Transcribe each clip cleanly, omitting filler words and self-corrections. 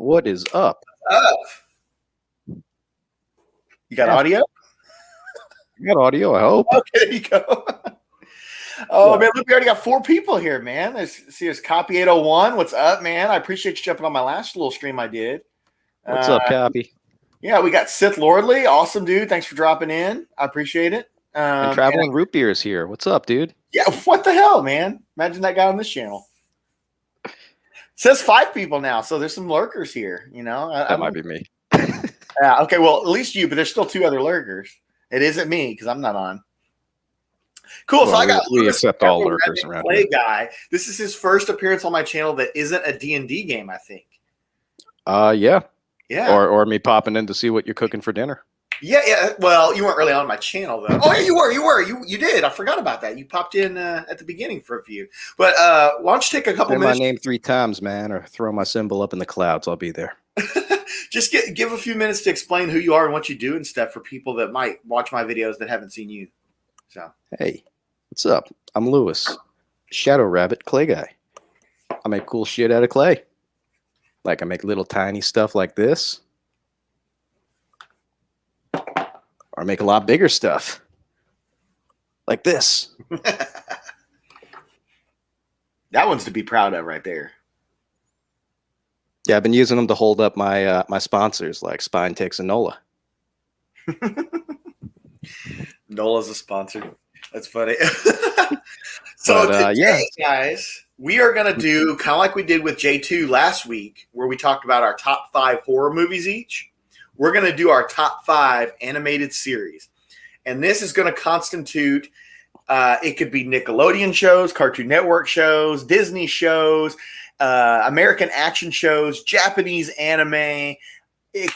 What is up? You got audio? You got audio, I hope. Okay, there you go. Man, look, we already got 4 people here, man. There's Copy 801. What's up, man? I appreciate you jumping on my last little stream I did. What's up, Copy? Yeah, we got Sith Lordly. Awesome, dude. Thanks for dropping in. I appreciate it. And Traveling Root Beer is here. What's up, dude? Yeah, what the hell, man? Imagine that guy on this channel. It says 5 people now, so there's some lurkers here. You know, that might be me. Yeah. Okay. Well, at least you, but there's still 2 other lurkers. It isn't me because I'm not on. Cool. Well, so I got we accept all lurkers around here. Clayguy. This is his first appearance on my channel that isn't a D&D game, I think. Yeah. Yeah. Or me popping in to see what you're cooking for dinner. Yeah. Well, you weren't really on my channel though. Oh, yeah, you were. You did. I forgot about that. You popped in at the beginning for a few. But why don't you take a couple minutes? Say my name 3 times, man, or throw my symbol up in the clouds. I'll be there. Just give a few minutes to explain who you are and what you do and stuff for people that might watch my videos that haven't seen you. So, hey, what's up? I'm Louis ShadowRabbit Clayguy. I make cool shit out of clay. Like I make little tiny stuff like this. Or make a lot bigger stuff. Like this. That one's to be proud of right there. Yeah, I've been using them to hold up my my sponsors like Spine Ticks and NOLA. NOLA's a sponsor. That's funny. So today, guys, we are going to do kind of like we did with J2 last week, where we talked about our top 5 horror movies each. We're going to do our top 5 animated series. And this is going to constitute, it could be Nickelodeon shows, Cartoon Network shows, Disney shows, American action shows, Japanese anime,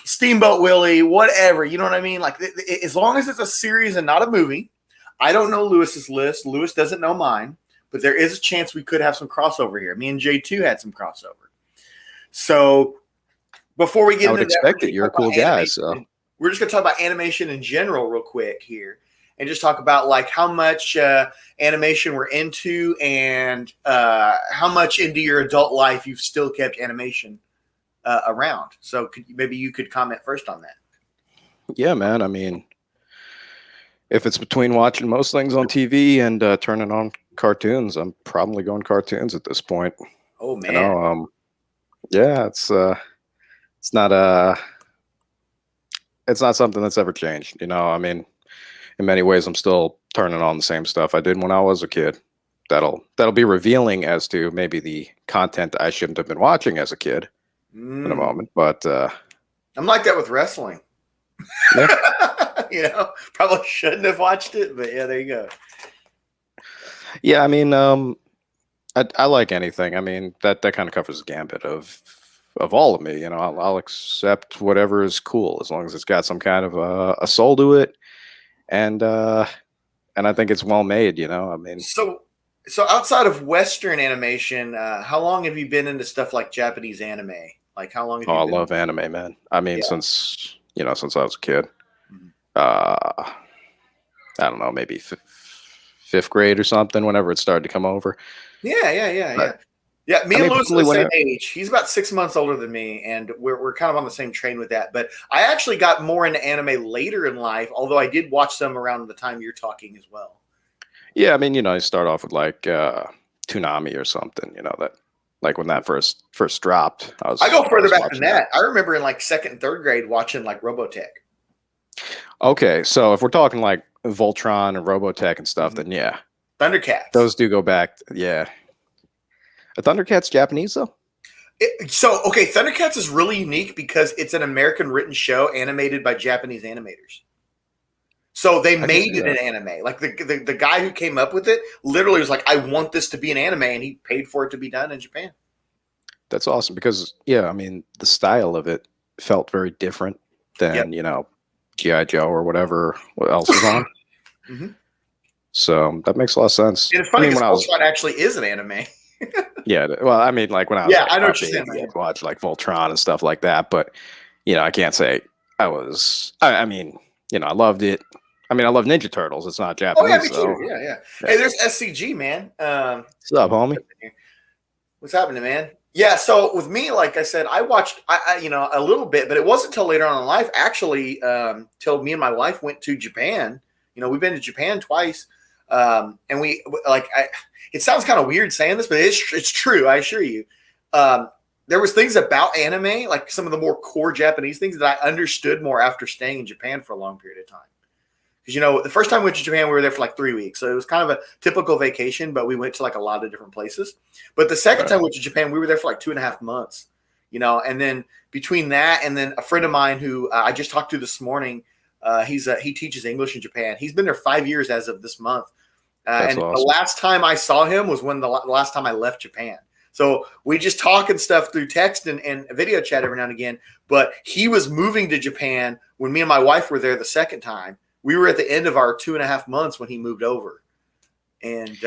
Steamboat Willie, whatever. You know what I mean? Like, as long as it's a series and not a movie. I don't know Lewis's list. Lewis doesn't know mine. But there is a chance we could have some crossover here. Me and J2 had some crossover. So before we get into that, expect it. You're a cool guy. So we're just going to talk about animation in general real quick here. And just talk about like how much animation we're into and how much into your adult life you've still kept animation around. So maybe you could comment first on that. Yeah, man. I mean, if it's between watching most things on TV and turning on cartoons, I'm probably going cartoons at this point. Oh man. You know, yeah, it's not something that's ever changed. You know, I mean, in many ways, I'm still turning on the same stuff I did when I was a kid. That'll be revealing as to maybe the content I shouldn't have been watching as a kid in a moment. But I'm like that with wrestling. Yeah. You know, probably shouldn't have watched it, but yeah, there you go. Yeah, I mean, I like anything. I mean, that kind of covers the gambit of all of me. You know, I'll accept whatever is cool as long as it's got some kind of a soul to it, and I think it's well made. You know, I mean, so outside of Western animation, how long have you been into stuff like Japanese anime? Like, how long? Have you I been love anime, man. I mean, since I was a kid. Mm-hmm. I don't know, maybe 5th grade or something. Whenever it started to come over. Yeah. Me and Louis are the same age. He's about 6 months older than me, and we're kind of on the same train with that. But I actually got more into anime later in life, although I did watch some around the time you're talking as well. Yeah, I mean, you know, you start off with like Toonami or something. You know, that like when that first dropped. I go further back than that. I remember in like 2nd and 3rd grade watching like Robotech. Okay, so if we're talking like Voltron and Robotech and stuff, then yeah. Thundercats. Those do go back. Yeah. Are Thundercats Japanese, though? Thundercats is really unique because it's an American written show animated by Japanese animators. So they made it an anime. Like the guy who came up with it literally was like, I want this to be an anime, and he paid for it to be done in Japan. That's awesome because, yeah, I mean, the style of it felt very different than, you know, G.I. Joe or whatever else was on. Mm-hmm. So that makes a lot of sense. And it's funny because Voltron actually is an anime. Yeah, well, I mean, like when I was I know what you're saying. I'd watch like Voltron and stuff like that, but you know, I can't say I was. I mean, you know, I loved it. I mean, I love Ninja Turtles. It's not Japanese. Oh yeah, me too. Yeah. Hey, there's SCG, man. What's up, homie? What's happening, man? Yeah, so with me, like I said, I watched, a little bit, but it wasn't until later on in life, actually, till me and my wife went to Japan. We've been to Japan twice, and it sounds kind of weird saying this, but it's true. I assure you. There was things about anime, like some of the more core Japanese things, that I understood more after staying in Japan for a long period of time. Because the first time we went to Japan, we were there for like 3 weeks, so it was kind of a typical vacation. But we went to like a lot of different places. But the second time we went to Japan, we were there for like 2.5 months. And then between that and then a friend of mine who I just talked to this morning, he teaches English in Japan. He's been there 5 years as of this month, and awesome. The last time I saw him was when the last time I left Japan. So we just talk and stuff through text and video chat every now and again. But he was moving to Japan when me and my wife were there the second time. We were at the end of our 2.5 months when he moved over. And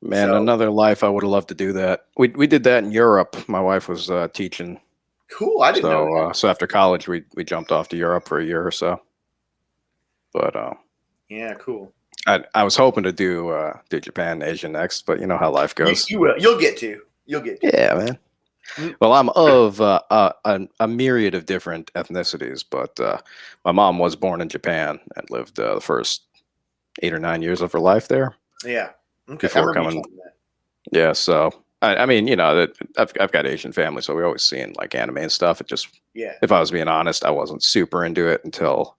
another life, I would have loved to do that. We did that in Europe. My wife was teaching. Cool. I didn't know that. So after college, we jumped off to Europe for a year or so. But yeah, cool. I was hoping to do Japan and Asia next, but you know how life goes. You will. You'll get to. Yeah, man. Well, I'm of a myriad of different ethnicities, but my mom was born in Japan and lived the first 8 or 9 years of her life there. Yeah. Okay. Before coming. Yeah. So I mean, that I've got Asian family, so we always seen like anime and stuff. It just, if I was being honest, I wasn't super into it until,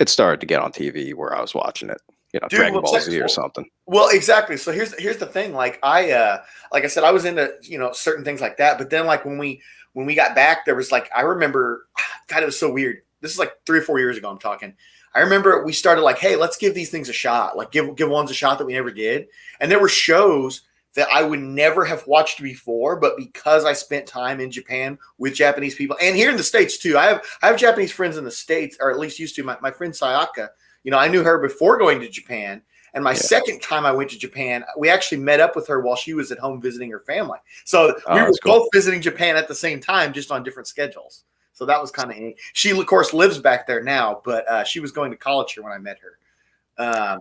it started to get on TV where I was watching it. Dragon Ball Z or something. Well, exactly. So here's the thing. Like I said, I was into certain things like that. But then like when we got back, there was like, I remember, God, it was so weird. This is like 3 or 4 years ago. I'm talking. I remember we started like, hey, let's give these things a shot. Like give ones a shot that we never did. And there were shows that I would never have watched before, but because I spent time in Japan with Japanese people and here in the States too. I have Japanese friends in the States, or at least used to. My friend Sayaka. I knew her before going to Japan. And my second time I went to Japan, we actually met up with her while she was at home visiting her family. So we were both visiting Japan at the same time, just on different schedules. So that was kind of neat. She, of course, lives back there now, but she was going to college here when I met her.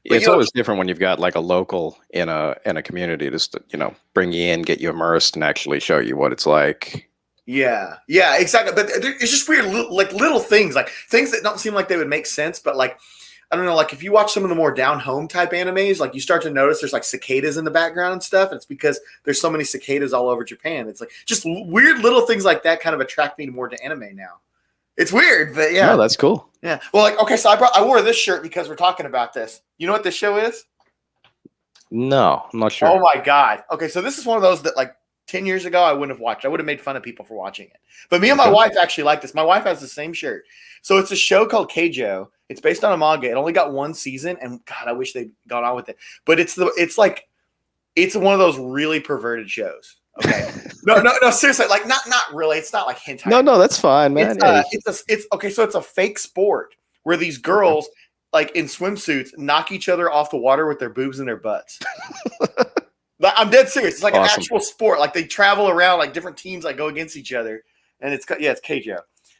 It's always different when you've got like a local in a community just to, bring you in, get you immersed, and actually show you what it's like. Yeah, exactly. But it's just weird, like little things, like things that don't seem like they would make sense. But like, I don't know, like if you watch some of the more down home type animes, like you start to notice there's like cicadas in the background and stuff. And it's because there's so many cicadas all over Japan. It's like just weird little things like that kind of attract me more to anime now. It's weird, but yeah. No, that's cool. Yeah. Well, like, okay, so I wore this shirt because we're talking about this. You know what this show is? No, I'm not sure. Oh my God. Okay, so this is one of those that like 10 years ago, I wouldn't have watched. I would have made fun of people for watching it. But me and my wife actually like this. My wife has the same shirt. So it's a show called Keijo. It's based on a manga. It only got 1 season, and God, I wish they'd gone on with it. But it's one of those really perverted shows. Okay. No, seriously, like not really. It's not like hentai. No, that's fine, man. It's okay. So it's a fake sport where these girls, like in swimsuits, knock each other off the water with their boobs and their butts. I'm dead serious. It's like an actual sport. Like they travel around, like different teams, like go against each other, and it's Keijo.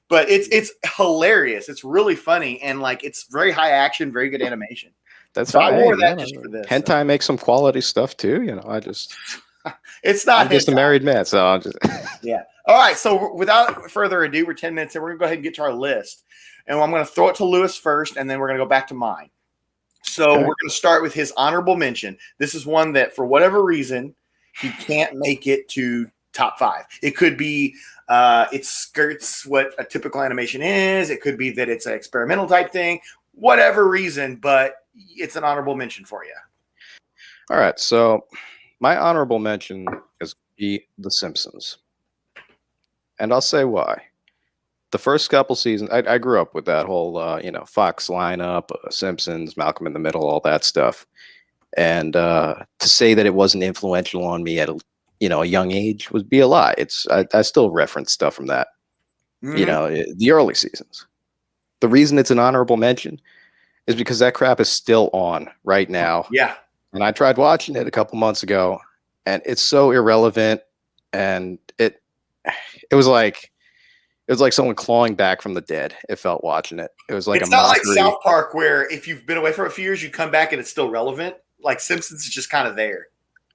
But it's hilarious. It's really funny, and like it's very high action, very good animation. That's fine. I wore that just for this. Hentai makes some quality stuff too. I just it's not. I'm just a married man, so I'll just yeah. All right. So without further ado, we're 10 minutes in. We're gonna go ahead and get to our list, and I'm gonna throw it to Louis first, and then we're gonna go back to mine. So we're going to start with his honorable mention. This is one that, for whatever reason, he can't make it to top 5. It could be it skirts what a typical animation is. It could be that it's an experimental type thing. Whatever reason, but it's an honorable mention for you. All right. So my honorable mention is The Simpsons. And I'll say why. The first couple seasons, I grew up with that whole, Fox lineup, Simpsons, Malcolm in the Middle, all that stuff. And to say that it wasn't influential on me at a young age would be a lie. I still reference stuff from that, the early seasons. The reason it's an honorable mention is because that crap is still on right now. Yeah. And I tried watching it a couple months ago, and it's so irrelevant. And it was like someone clawing back from the dead. It felt watching it. It was like it's not mockery. Like South Park, where if you've been away for a few years, you come back and it's still relevant. Like Simpsons is just kind of there.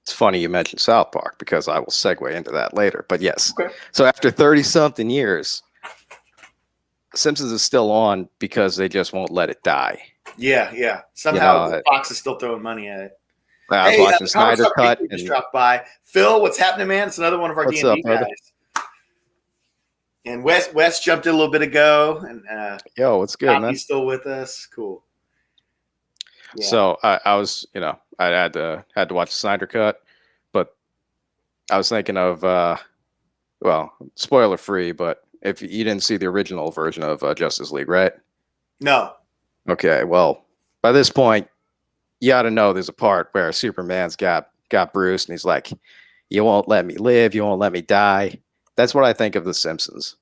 It's funny you mentioned South Park because I will segue into that later. But yes, Okay. so after 30-something years, Simpsons is still on because they just won't let it die. Yeah. Somehow Fox is still throwing money at it. I was watching Snyder Cut. Just dropped by. Phil, what's happening, man? It's another one of our D&D guys. And Wes jumped in a little bit ago. And yo, what's good, man? He's still with us. Cool. Yeah. So I was, I had to watch the Snyder Cut, but I was thinking of, well, spoiler free, but if you didn't see the original version of Justice League, right? No. Okay, well, by this point, you ought to know there's a part where Superman's got Bruce, and he's like, "You won't let me live, you won't let me die." That's what I think of The Simpsons.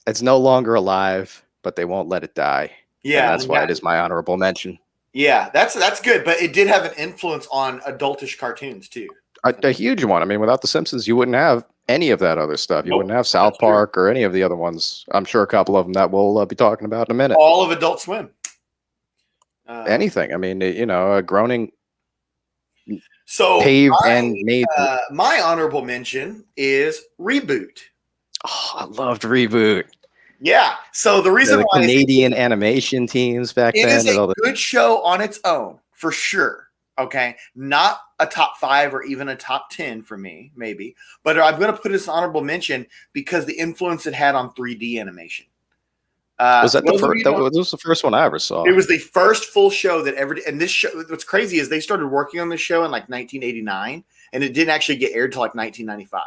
It's no longer alive, but they won't let it die. Yeah, and that's why it is my honorable mention. Yeah, that's good, but it did have an influence on adultish cartoons too. A huge one. I mean, without The Simpsons, you wouldn't have any of that other stuff. You wouldn't have South Park or any of the other ones. I'm sure a couple of them that we'll be talking about in a minute. All of Adult Swim. Anything. I mean, a groaning. So paved and made. My honorable mention is Reboot. Oh, I loved Reboot. Yeah. So the reason why Canadian animation teams back then. It is a good show on its own, for sure. Okay. Not a top 5 or even a top 10 for me, maybe. But I'm going to put it as an honorable mention because the influence it had on 3D animation. Was that the first? That was the first one I ever saw. It was the first full show that ever did. And this show, what's crazy is they started working on this show in like 1989, and it didn't actually get aired till like 1995.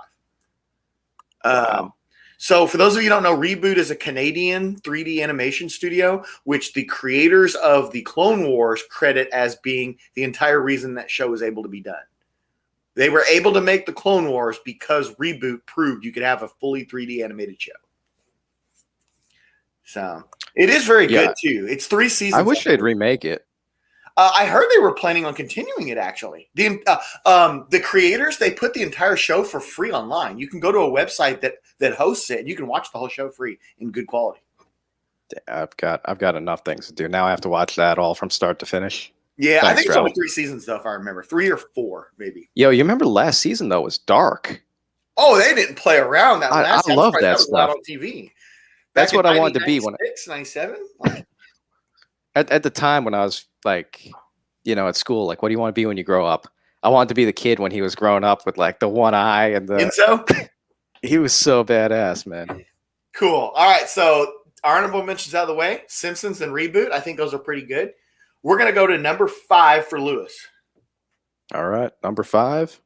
Wow. So for those of you who don't know, Reboot is a Canadian 3D animation studio, which the creators of the Clone Wars credit as being the entire reason that show was able to be done. They were able to make the Clone Wars because Reboot proved you could have a fully 3D animated show. So it is very good too. It's 3 seasons. I wish they'd remake it. I heard they were planning on continuing it. Actually, the creators, they put the entire show for free online. You can go to a website that hosts it, and you can watch the whole show free in good quality. I've got enough things to do now. I have to watch that all from start to finish. Yeah, thanks, I think it's only 3 seasons though, if I remember, 3 or 4 maybe. Yo, you remember the last season though was dark. Oh, they didn't play around that last. I love that stuff on TV. That's what I wanted to be when 97. At the time when I was like, at school, like, what do you want to be when you grow up? I wanted to be the kid when he was growing up with like the one eye and the. Enzo? He was so badass, man. Cool. All right, so honorable mentions out of the way. Simpsons and Reboot. I think those are pretty good. We're gonna go to number 5 for Louis. All right, number 5,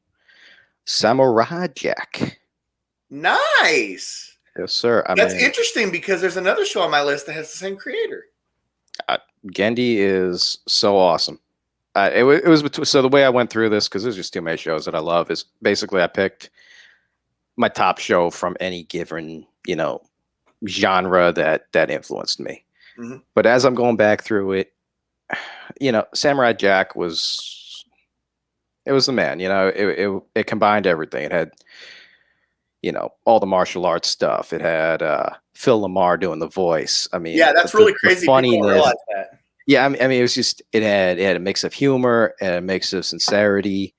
Samurai Jack. Nice. Yes, sir. That's interesting because there's another show on my list that has the same creator. Gendy is so awesome. It was so the way I went through this, because there's just too many shows that I love, is basically I picked my top show from any given genre that influenced me. Mm-hmm. But as I'm going back through it, Samurai Jack was the man. It combined everything. It had all the martial arts stuff. It had Phil Lamar doing the voice. I mean, yeah, that's really crazy. Funniness. People realize that. Yeah, I mean, it was just it had a mix of humor and a mix of sincerity.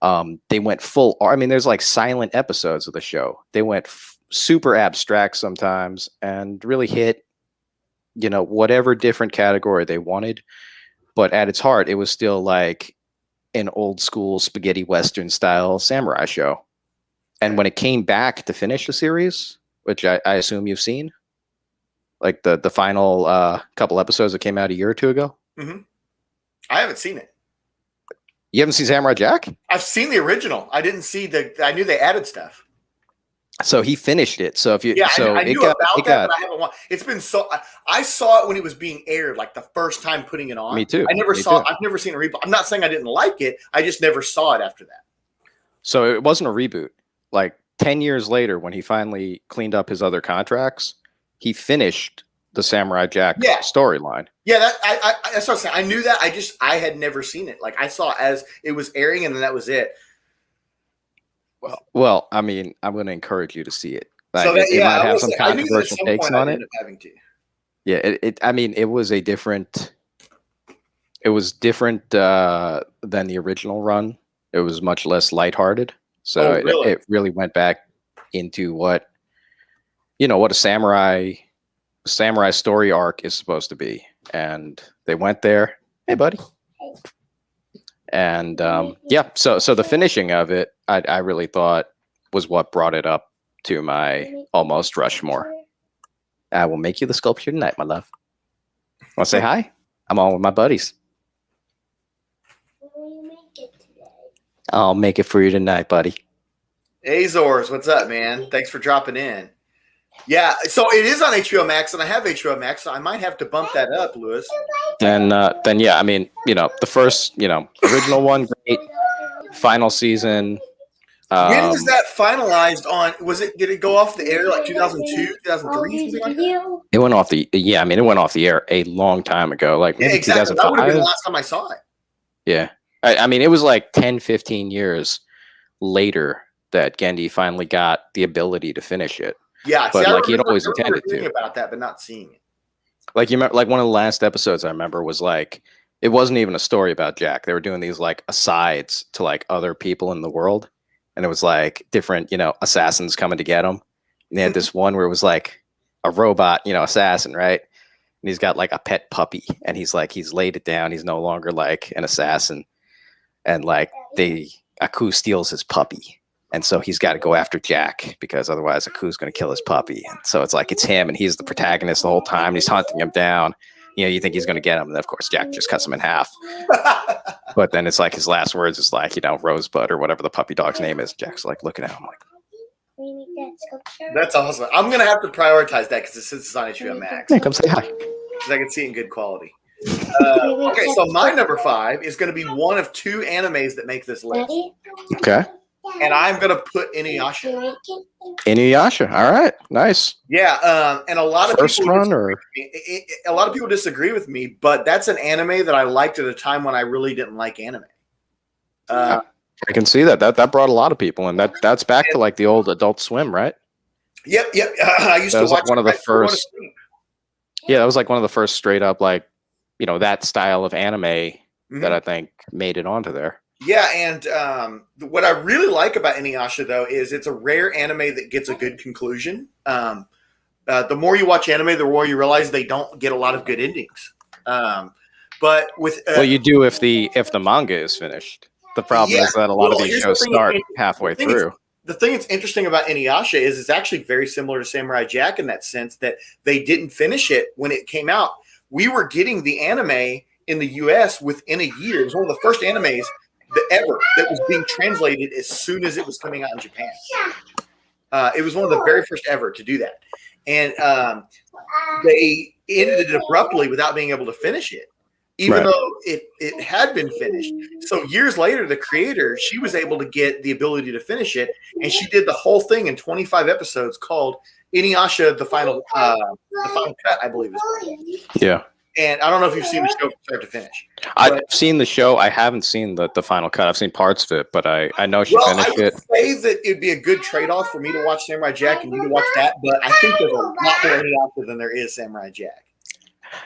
They went full. I mean, there's like silent episodes of the show. They went super abstract sometimes and really hit, whatever different category they wanted. But at its heart, it was still like an old school spaghetti western style samurai show. And when it came back to finish the series, which I assume you've seen, like the final couple episodes that came out a year or 2 ago. Mm-hmm. I haven't seen it. You haven't seen Samurai Jack? I've seen the original. I didn't see I knew they added stuff. So he finished it. So if you, I knew about that, but I haven't watched. It's been so. I saw it when it was being aired, like the first time putting it on. Me too. I've never seen a reboot. I'm not saying I didn't like it. I just never saw it after that. So it wasn't a reboot. Like 10 years later, when he finally cleaned up his other contracts, he finished the Samurai Jack storyline. Yeah, that's what I'm saying. I knew that. I had never seen it. Like I saw as it was airing, and then that was it. Well, I mean, I'm going to encourage you to see it. Like, so it might have some controversial takes on it. Yeah, I mean, it was different than the original run. It was much less lighthearted. So it really went back into what a samurai story arc is supposed to be. And they went there. Hey, buddy. And so the finishing of it, I really thought was what brought it up to my almost Rushmore. I will make you the sculpture tonight, my love. Want to say hi? I'm on with my buddies. I'll make it for you tonight, buddy. Azores, what's up, man? Thanks for dropping in. Yeah, so it is on HBO Max, and I have HBO Max, so I might have to bump that up, Louis. And then yeah, I mean, the first, original one, great. Final season. When was that finalized on? Did it go off the air like 2002, 2003, something like that? It went off the it went off the air a long time ago, like maybe exactly. 2005. That would have been the last time I saw it. Yeah. I mean, it was like 10, 15 years later that Genndy finally got the ability to finish it. Yeah, but like he'd always intended to. About that, but not seeing it. Like you remember, like one of the last episodes I remember was like it wasn't even a story about Jack. They were doing these like asides to like other people in the world, and it was like different, assassins coming to get him. And they had this one where it was like a robot, assassin, right? And he's got like a pet puppy, and he's laid it down. He's no longer like an assassin, and like Aku steals his puppy. And so he's got to go after Jack because otherwise Aku's going to kill his puppy. And so it's him, and he's the protagonist the whole time. He's hunting him down. You think he's going to get him. And of course, Jack just cuts him in half. But then it's like his last words is like, Rosebud or whatever the puppy dog's name is. Jack's like looking at him like, that's awesome. I'm going to have to prioritize that because it's on HBO Max. Hey, come say hi. Because I can see it in good quality. Okay, so my number 5 is going to be one of 2 animes that make this list. Okay. And I'm going to put Inuyasha. Inuyasha. All right. Nice. Yeah. And a lot of a lot of people disagree with me, but that's an anime that I liked at a time when I really didn't like anime. I can see that. That brought a lot of people, and that's back to like the old Adult Swim, right? Yep. I used to watch like one of the first. Yeah, that was like one of the first straight up like, that style of anime that I think made it onto there. Yeah, and what I really like about Inuyasha, though, is it's a rare anime that gets a good conclusion. The more you watch anime, the more you realize they don't get a lot of good endings. But with you do if the manga is finished. The problem is that a lot of these shows start halfway through. The thing that's interesting about Inuyasha is it's actually very similar to Samurai Jack in that sense that they didn't finish it when it came out. We were getting the anime in the U.S. within a year. It was one of the first animes that was being translated as soon as it was coming out in Japan. It was one of the very first ever to do that. And they ended it abruptly without being able to finish it, even though it had been finished. So years later, the creator, she was able to get the ability to finish it, and she did the whole thing in 25 episodes called Inuyasha, the final cut, I believe is called. Yeah. And I don't know if you've seen the show from start to finish. I've seen the show. I haven't seen the final cut. I've seen parts of it, but I know she finished it. I would say that it'd be a good trade-off for me to watch Samurai Jack and you to watch that, but I think there's a lot more Inuyasha than there is Samurai Jack.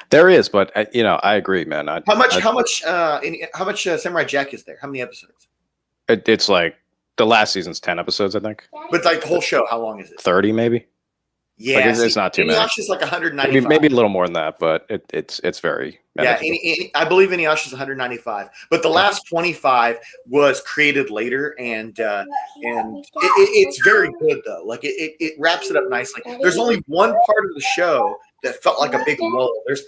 There is, but I agree, man. How much Samurai Jack is there? How many episodes? It's like the last season's 10 episodes, I think. But like the whole show, how long is it? 30 maybe. Yeah, it's not too much. Inuyasha's like 195. Maybe a little more than that, but it's very manageable. Yeah. I believe Inuyasha's 195, but the last 25 was created later, and it's very good though. Like it wraps it up nicely. There's only one part of the show that felt like a big lull. There's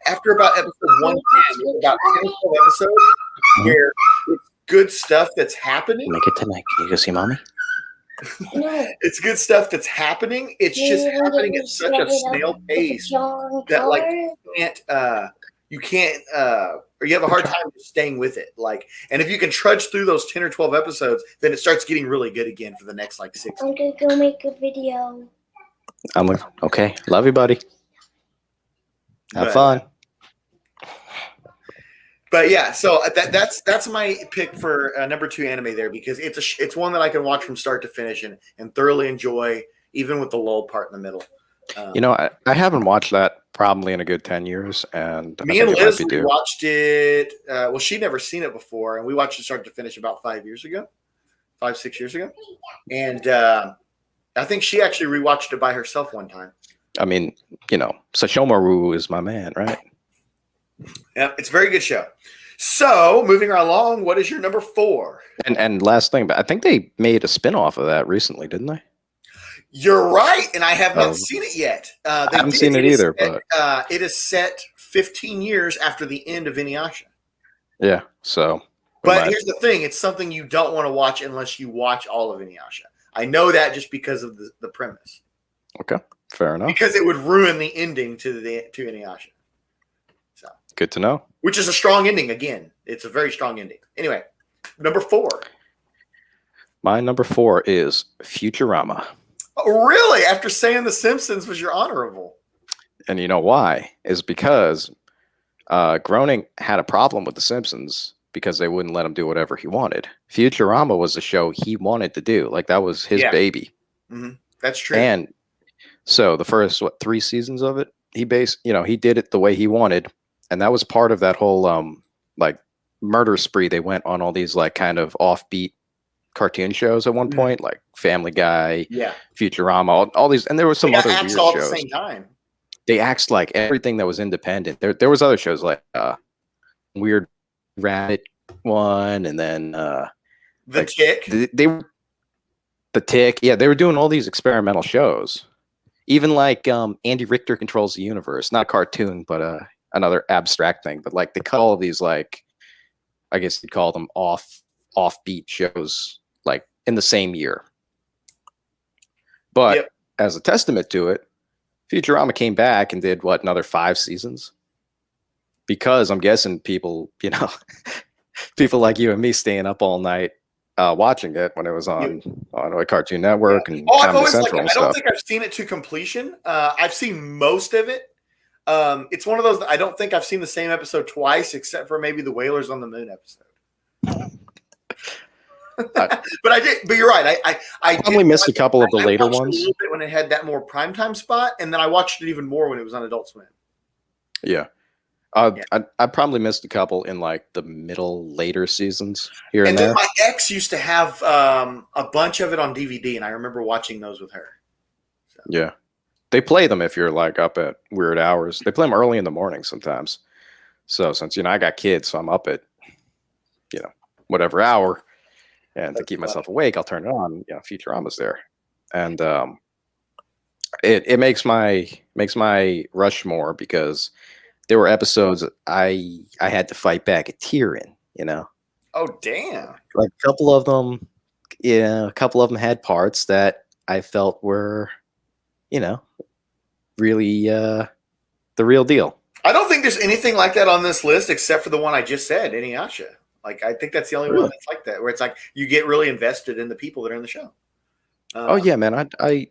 after about episode 110, about 10 or 12 episodes where it's good stuff that's happening. Make it tonight. Can you go see mommy? It's good stuff that's happening. It's just happening at such a snail pace that like you can't or you have a hard time just staying with it. Like, and if you can trudge through those 10 or 12 episodes, then it starts getting really good again for the next like 6. I'm gonna go make a video. I'm like, okay, love you, buddy. Have fun. But yeah, so that's my pick for number 2 anime there because it's one that I can watch from start to finish and thoroughly enjoy, even with the lull part in the middle. I haven't watched that probably in a good 10 years, and Me I and think it might Liz be we due. watched it. Well, she'd never seen it before, and we watched it start to finish about 5 years ago, 5-6 years ago, and I think she actually rewatched it by herself one time. I mean, Sashomaru is my man, right? Yeah, it's a very good show. So, moving right along, what is your number 4? And last thing, but I think they made a spin-off of that recently, didn't they? You're right, and I have not seen it yet. I haven't seen it either, but it is set 15 years after the end of Inuyasha. Yeah, so. But here's the thing: it's something you don't want to watch unless you watch all of Inuyasha. I know that just because of the premise. Okay, fair enough. Because it would ruin the ending to Inuyasha. So good to know. Which is a strong ending. Again, it's a very strong ending. Anyway, number 4. My number 4 is Futurama. Oh, really? After saying The Simpsons was your honorable. And you know why? Is because Groening had a problem with The Simpsons because they wouldn't let him do whatever he wanted. Futurama was the show he wanted to do. Like, that was his baby. Mm-hmm. That's true. And so the first, 3 seasons of it, he did it the way he wanted. And that was part of that whole, like, murder spree. They went on all these, like, kind of offbeat cartoon shows at one point, like Family Guy, Futurama, all these, and there was some other weird all shows. At the same time. They axed like everything that was independent. There was other shows like Weird Rabbit one, and then The Tick. The Tick. Yeah, they were doing all these experimental shows. Even like Andy Richter Controls the Universe, not a cartoon, but another abstract thing. But like they cut all of these, like, I guess you'd call them offbeat shows, like in the same year. But as a testament to it, Futurama came back and did another 5 seasons, because I'm guessing people, people like you and me staying up all night watching it when it was on Cartoon Network and Comedy Central and stuff. I don't think I've seen it to completion. I've seen most of it. It's one of those that I don't think I've seen the same episode twice, except for maybe the Whalers on the Moon episode. But I did. But you're right. I probably missed a couple of the later ones. A little bit when it had that more primetime spot, and then I watched it even more when it was on Adult Swim. Yeah. I probably missed a couple in like the later seasons here and there. My ex used to have a bunch of it on DVD, and I remember watching those with her. So. Yeah. They play them if you're like up at weird hours. They play them early in the morning sometimes. So since, I got kids, so I'm up at, whatever hour. And to keep myself awake, I'll turn it on. Futurama's there. And it makes my Rushmore, because there were episodes I had to fight back a tear in, Oh, damn. Like a couple of them had parts that I felt were, really the real deal. I don't think there's anything like that on this list except for the one I just said, Inuyasha. Like, I think that's the only one that's like that, where it's like you get really invested in the people that are in the show. Oh yeah, man. I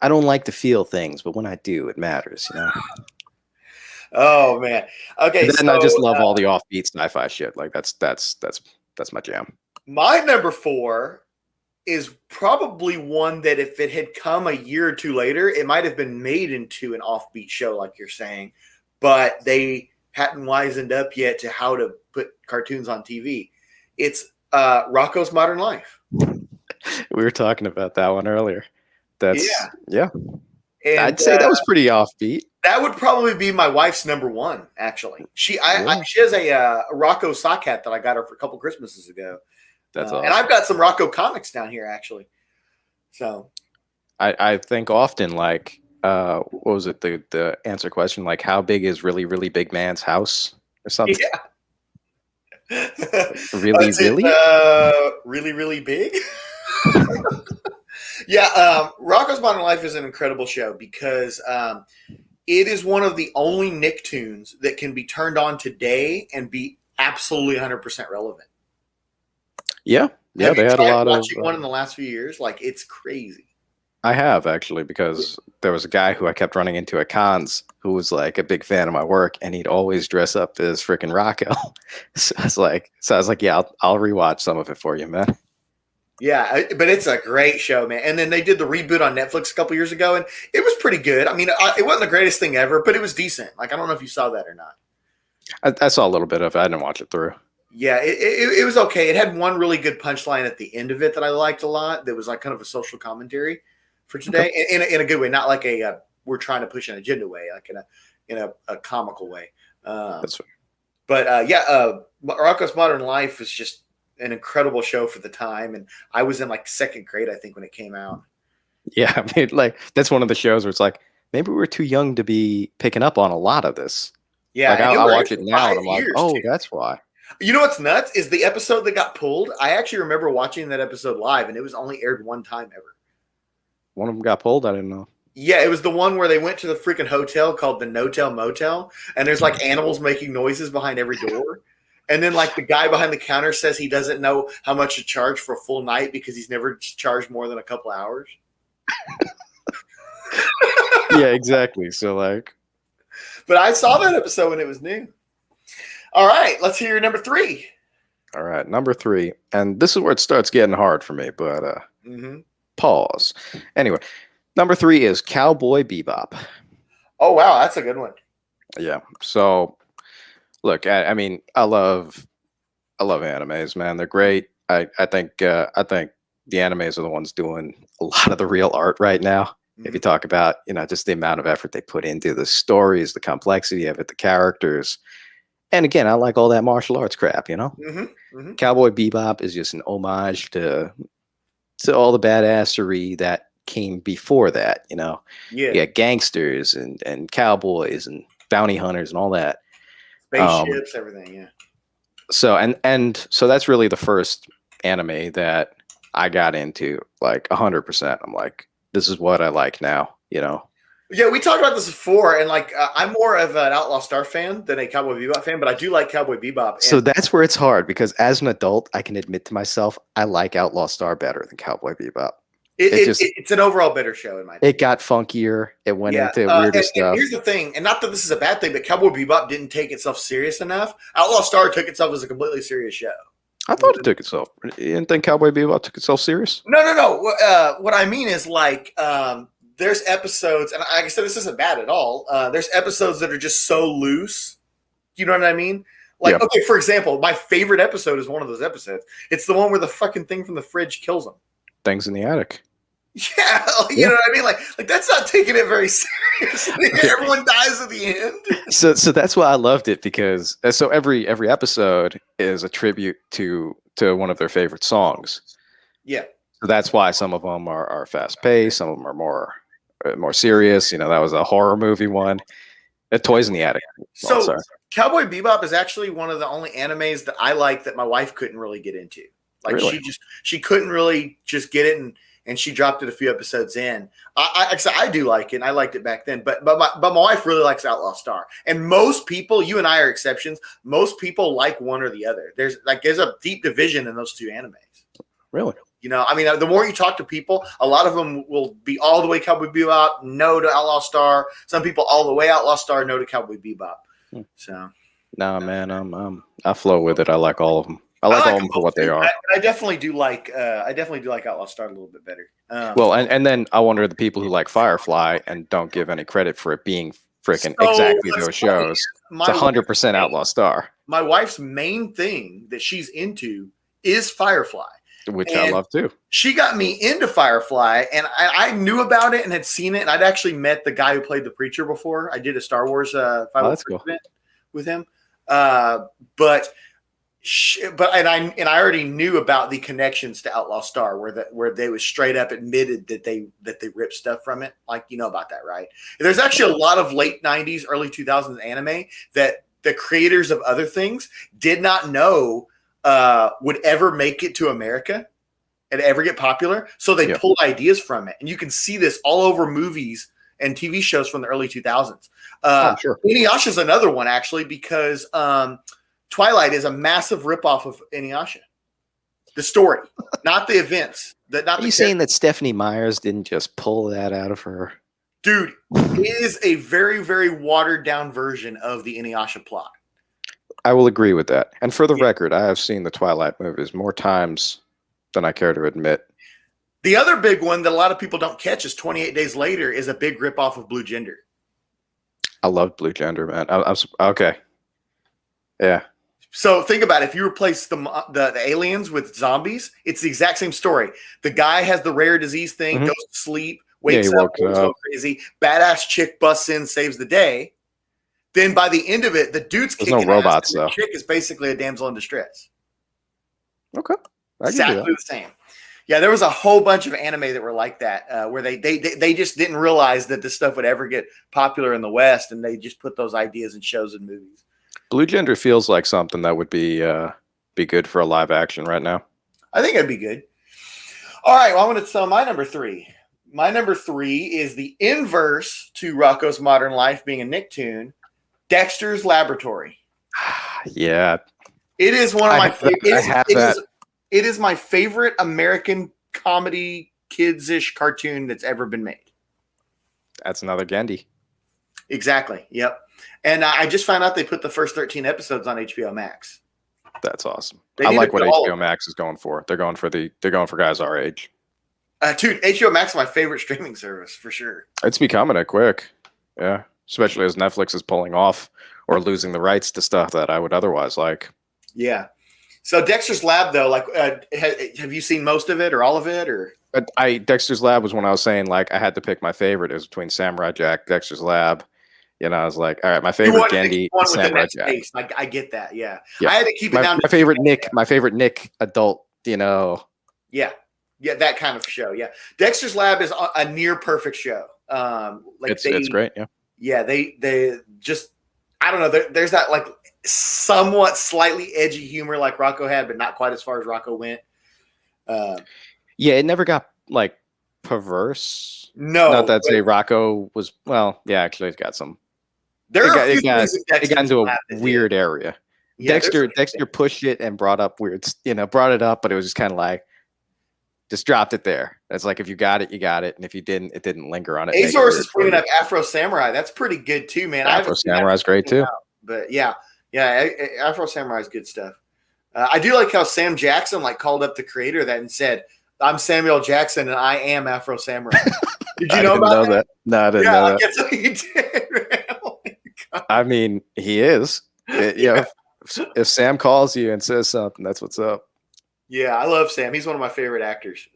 don't like to feel things, but when I do, it matters, Oh man. Okay. And then I just love all the offbeat sci-fi shit. Like that's my jam. My number 4 is probably one that if it had come a year or two later, it might have been made into an offbeat show, like you're saying, but they hadn't wisened up yet to how to put cartoons on TV. It's Rocco's Modern Life. We were talking about that one earlier. Yeah. And, I'd say that was pretty offbeat. That would probably be my wife's number 1, actually. She has a Rocco sock hat that I got her for a couple Christmases ago. That's awesome. And I've got some Rocco comics down here, actually. So I think often, like, what was it? The answer question, like, how big is really, really big man's house or something? Yeah. Really Really big? Yeah, Rocco's Modern Life is an incredible show because it is one of the only Nicktoons that can be turned on today and be absolutely 100% relevant. Yeah, they had a lot of watching one in the last few years. Like, it's crazy. I have, actually, because there was a guy who I kept running into at cons who was like a big fan of my work, and he'd always dress up as freaking Rocco. So I was like, yeah, I'll rewatch some of it for you, man. Yeah, but it's a great show, man. And then they did the reboot on Netflix a couple years ago, and it was pretty good. I mean, it wasn't the greatest thing ever, but it was decent. Like, I don't know if you saw that or not. I saw a little bit of it. I didn't watch it through. Yeah, it was okay. It had one really good punchline at the end of it that I liked a lot. That was like kind of a social commentary for today, in a good way, not like a we're trying to push an agenda way, like in a comical way. That's right. But Rocco's Modern Life was just an incredible show for the time, and I was in like second grade, I think, when it came out. Yeah, I mean, like that's one of the shows where it's like maybe we're too young to be picking up on a lot of this. Yeah, like I watch it now, and I'm like, oh, that's why. You know what's nuts is the episode that got pulled. I actually remember watching that episode live, and it was only aired one time ever. One of them got pulled. I didn't know. Yeah, it was the one where they went to the freaking hotel called the No-Tell Motel, and there's like animals making noises behind every door. And then like the guy behind the counter says he doesn't know how much to charge for a full night because he's never charged more than a couple hours. Yeah, exactly. So like, but I saw that episode when it was new. All right, let's hear your number 3. All right, number 3, and this is where it starts getting hard for me. But pause. Anyway, number 3 is Cowboy Bebop. Oh wow, that's a good one. Yeah. So, look, I mean, I love animes, man. They're great. I think the animes are the ones doing a lot of the real art right now. If you talk about, just the amount of effort they put into the stories, the complexity of it, the characters. And again, I like all that martial arts crap, Cowboy Bebop is just an homage to all the badassery that came before that, Yeah. You got gangsters and cowboys and bounty hunters and all that. Spaceships, everything, yeah. So and so that's really the first anime that I got into, like 100%. I'm like, this is what I like now, Yeah, we talked about this before, and like I'm more of an Outlaw Star fan than a Cowboy Bebop fan, but I do like Cowboy Bebop. So that's where it's hard because as an adult, I can admit to myself I like Outlaw Star better than Cowboy Bebop. It's an overall better show in my opinion. It got funkier. It went into weirder stuff. And here's the thing, and not that this is a bad thing, but Cowboy Bebop didn't take itself serious enough. Outlaw Star took itself as a completely serious show. I thought it took itself. You didn't think Cowboy Bebop took itself serious? No. What I mean is like there's episodes, and like I said, this isn't bad at all. There's episodes that are just so loose. You know what I mean? Like, okay, for example, my favorite episode is one of those episodes. It's the one where the fucking thing from the fridge kills him. Things in the attic. Yeah, you know what I mean? Like that's not taking it very seriously. Everyone dies at the end. So that's why I loved it, because so every episode is a tribute to one of their favorite songs. Yeah. So that's why some of them are fast paced, some of them are more serious. That was a horror movie one. Toys in the Attic. So Cowboy Bebop is actually one of the only animes that I like that my wife couldn't really get into. Like really? she couldn't really just get it, and she dropped it a few episodes in. I do like it. And I liked it back then, but my wife really likes Outlaw Star. And most people, you and I are exceptions. Most people like one or the other. There's a deep division in those two animes. Really? I mean, the more you talk to people, a lot of them will be all the way Cowboy Bebop, no to Outlaw Star. Some people all the way Outlaw Star, no to Cowboy Bebop. So, nah, man, I flow with it. I like all of them. I like all of them for what they are. I definitely do like Outlaw Star a little bit better. Well, and then I wonder the people who like Firefly and don't give any credit for it being freaking exactly those shows. It's 100% Outlaw Star. My wife's main thing that she's into is Firefly. Which I love too. She got me into Firefly, and I knew about it and had seen it. And I'd actually met the guy who played the preacher before. I did a Star Wars event with him. But I already knew about the connections to Outlaw Star, where they was straight up admitted that they ripped stuff from it. Like, you know about that, right? There's actually a lot of late 90s, early 2000s anime that the creators of other things did not know would ever make it to America and ever get popular. So they pulled ideas from it. And you can see this all over movies and TV shows from the early 2000s. Sure. Inuyasha is another one, actually, because Twilight is a massive ripoff of Inuyasha. The story, not the events. Are you saying that Stephanie Myers didn't just pull that out of her? Dude, it is a very, very watered down version of the Inuyasha plot. I will agree with that. And for the record, I have seen the Twilight movies more times than I care to admit. The other big one that a lot of people don't catch is 28 Days Later is a big ripoff of Blue Gender. I love Blue Gender, man. Okay. Yeah. So think about it. If you replace the aliens with zombies, it's the exact same story. The guy has the rare disease thing, goes to sleep, wakes up, goes crazy. Badass chick busts in, saves the day. Then by the end of it, the dude's kicking no robots, ass, and the chick is basically a damsel in distress. Okay. Exactly the same. Yeah, there was a whole bunch of anime that were like that, where they just didn't realize that this stuff would ever get popular in the West, and they just put those ideas in shows and movies. Blue Gender feels like something that would be good for a live action right now. I think it'd be good. All right, well, I'm going to tell my number 3. My number 3 is the inverse to Rocco's Modern Life being a Nicktoon, Dexter's Laboratory. Yeah. It is one of my favorite. It is my favorite American comedy kids-ish cartoon that's ever been made. That's another Gendy. Exactly. Yep. And I just found out they put the first 13 episodes on HBO Max. That's awesome. I like what HBO Max is going for. They're going for guys our age. Dude, HBO Max is my favorite streaming service for sure. It's becoming it quick. Yeah. Especially as Netflix is pulling off or losing the rights to stuff that I would otherwise like. Yeah. So Dexter's Lab, though, like, have you seen most of it or all of it, or? Dexter's Lab was when I was saying like I had to pick my favorite. It was between Samurai Jack, Dexter's Lab. You know, I was like, all right, my favorite Gendy is Samurai Jack. I get that. Yeah. I had to keep it down. My favorite Nick adult. You know. Yeah, that kind of show. Yeah, Dexter's Lab is a near perfect show. It's great. Yeah. Yeah, they just, I don't know. There's that like somewhat slightly edgy humor like Rocco had, but not quite as far as Rocco went. Yeah, it never got like perverse. No, not that say Rocco was. Well, yeah, actually, it's got some. It got into a weird area. Yeah, Dexter pushed it and brought it up, but it was just kind of like, just dropped it there. It's like, if you got it, you got it. And if you didn't, it didn't linger on it. Azores is bringing up Afro Samurai. That's pretty good too, man. Afro Samurai is great too. But yeah, Afro Samurai is good stuff. I do like how Sam Jackson like called up the creator of that and said, "I'm Samuel Jackson and I am Afro Samurai." Did you know about that? No, I didn't know that. That's what he did. Oh I mean, he is. If Sam calls you and says something, that's what's up. Yeah, I love Sam. He's one of my favorite actors.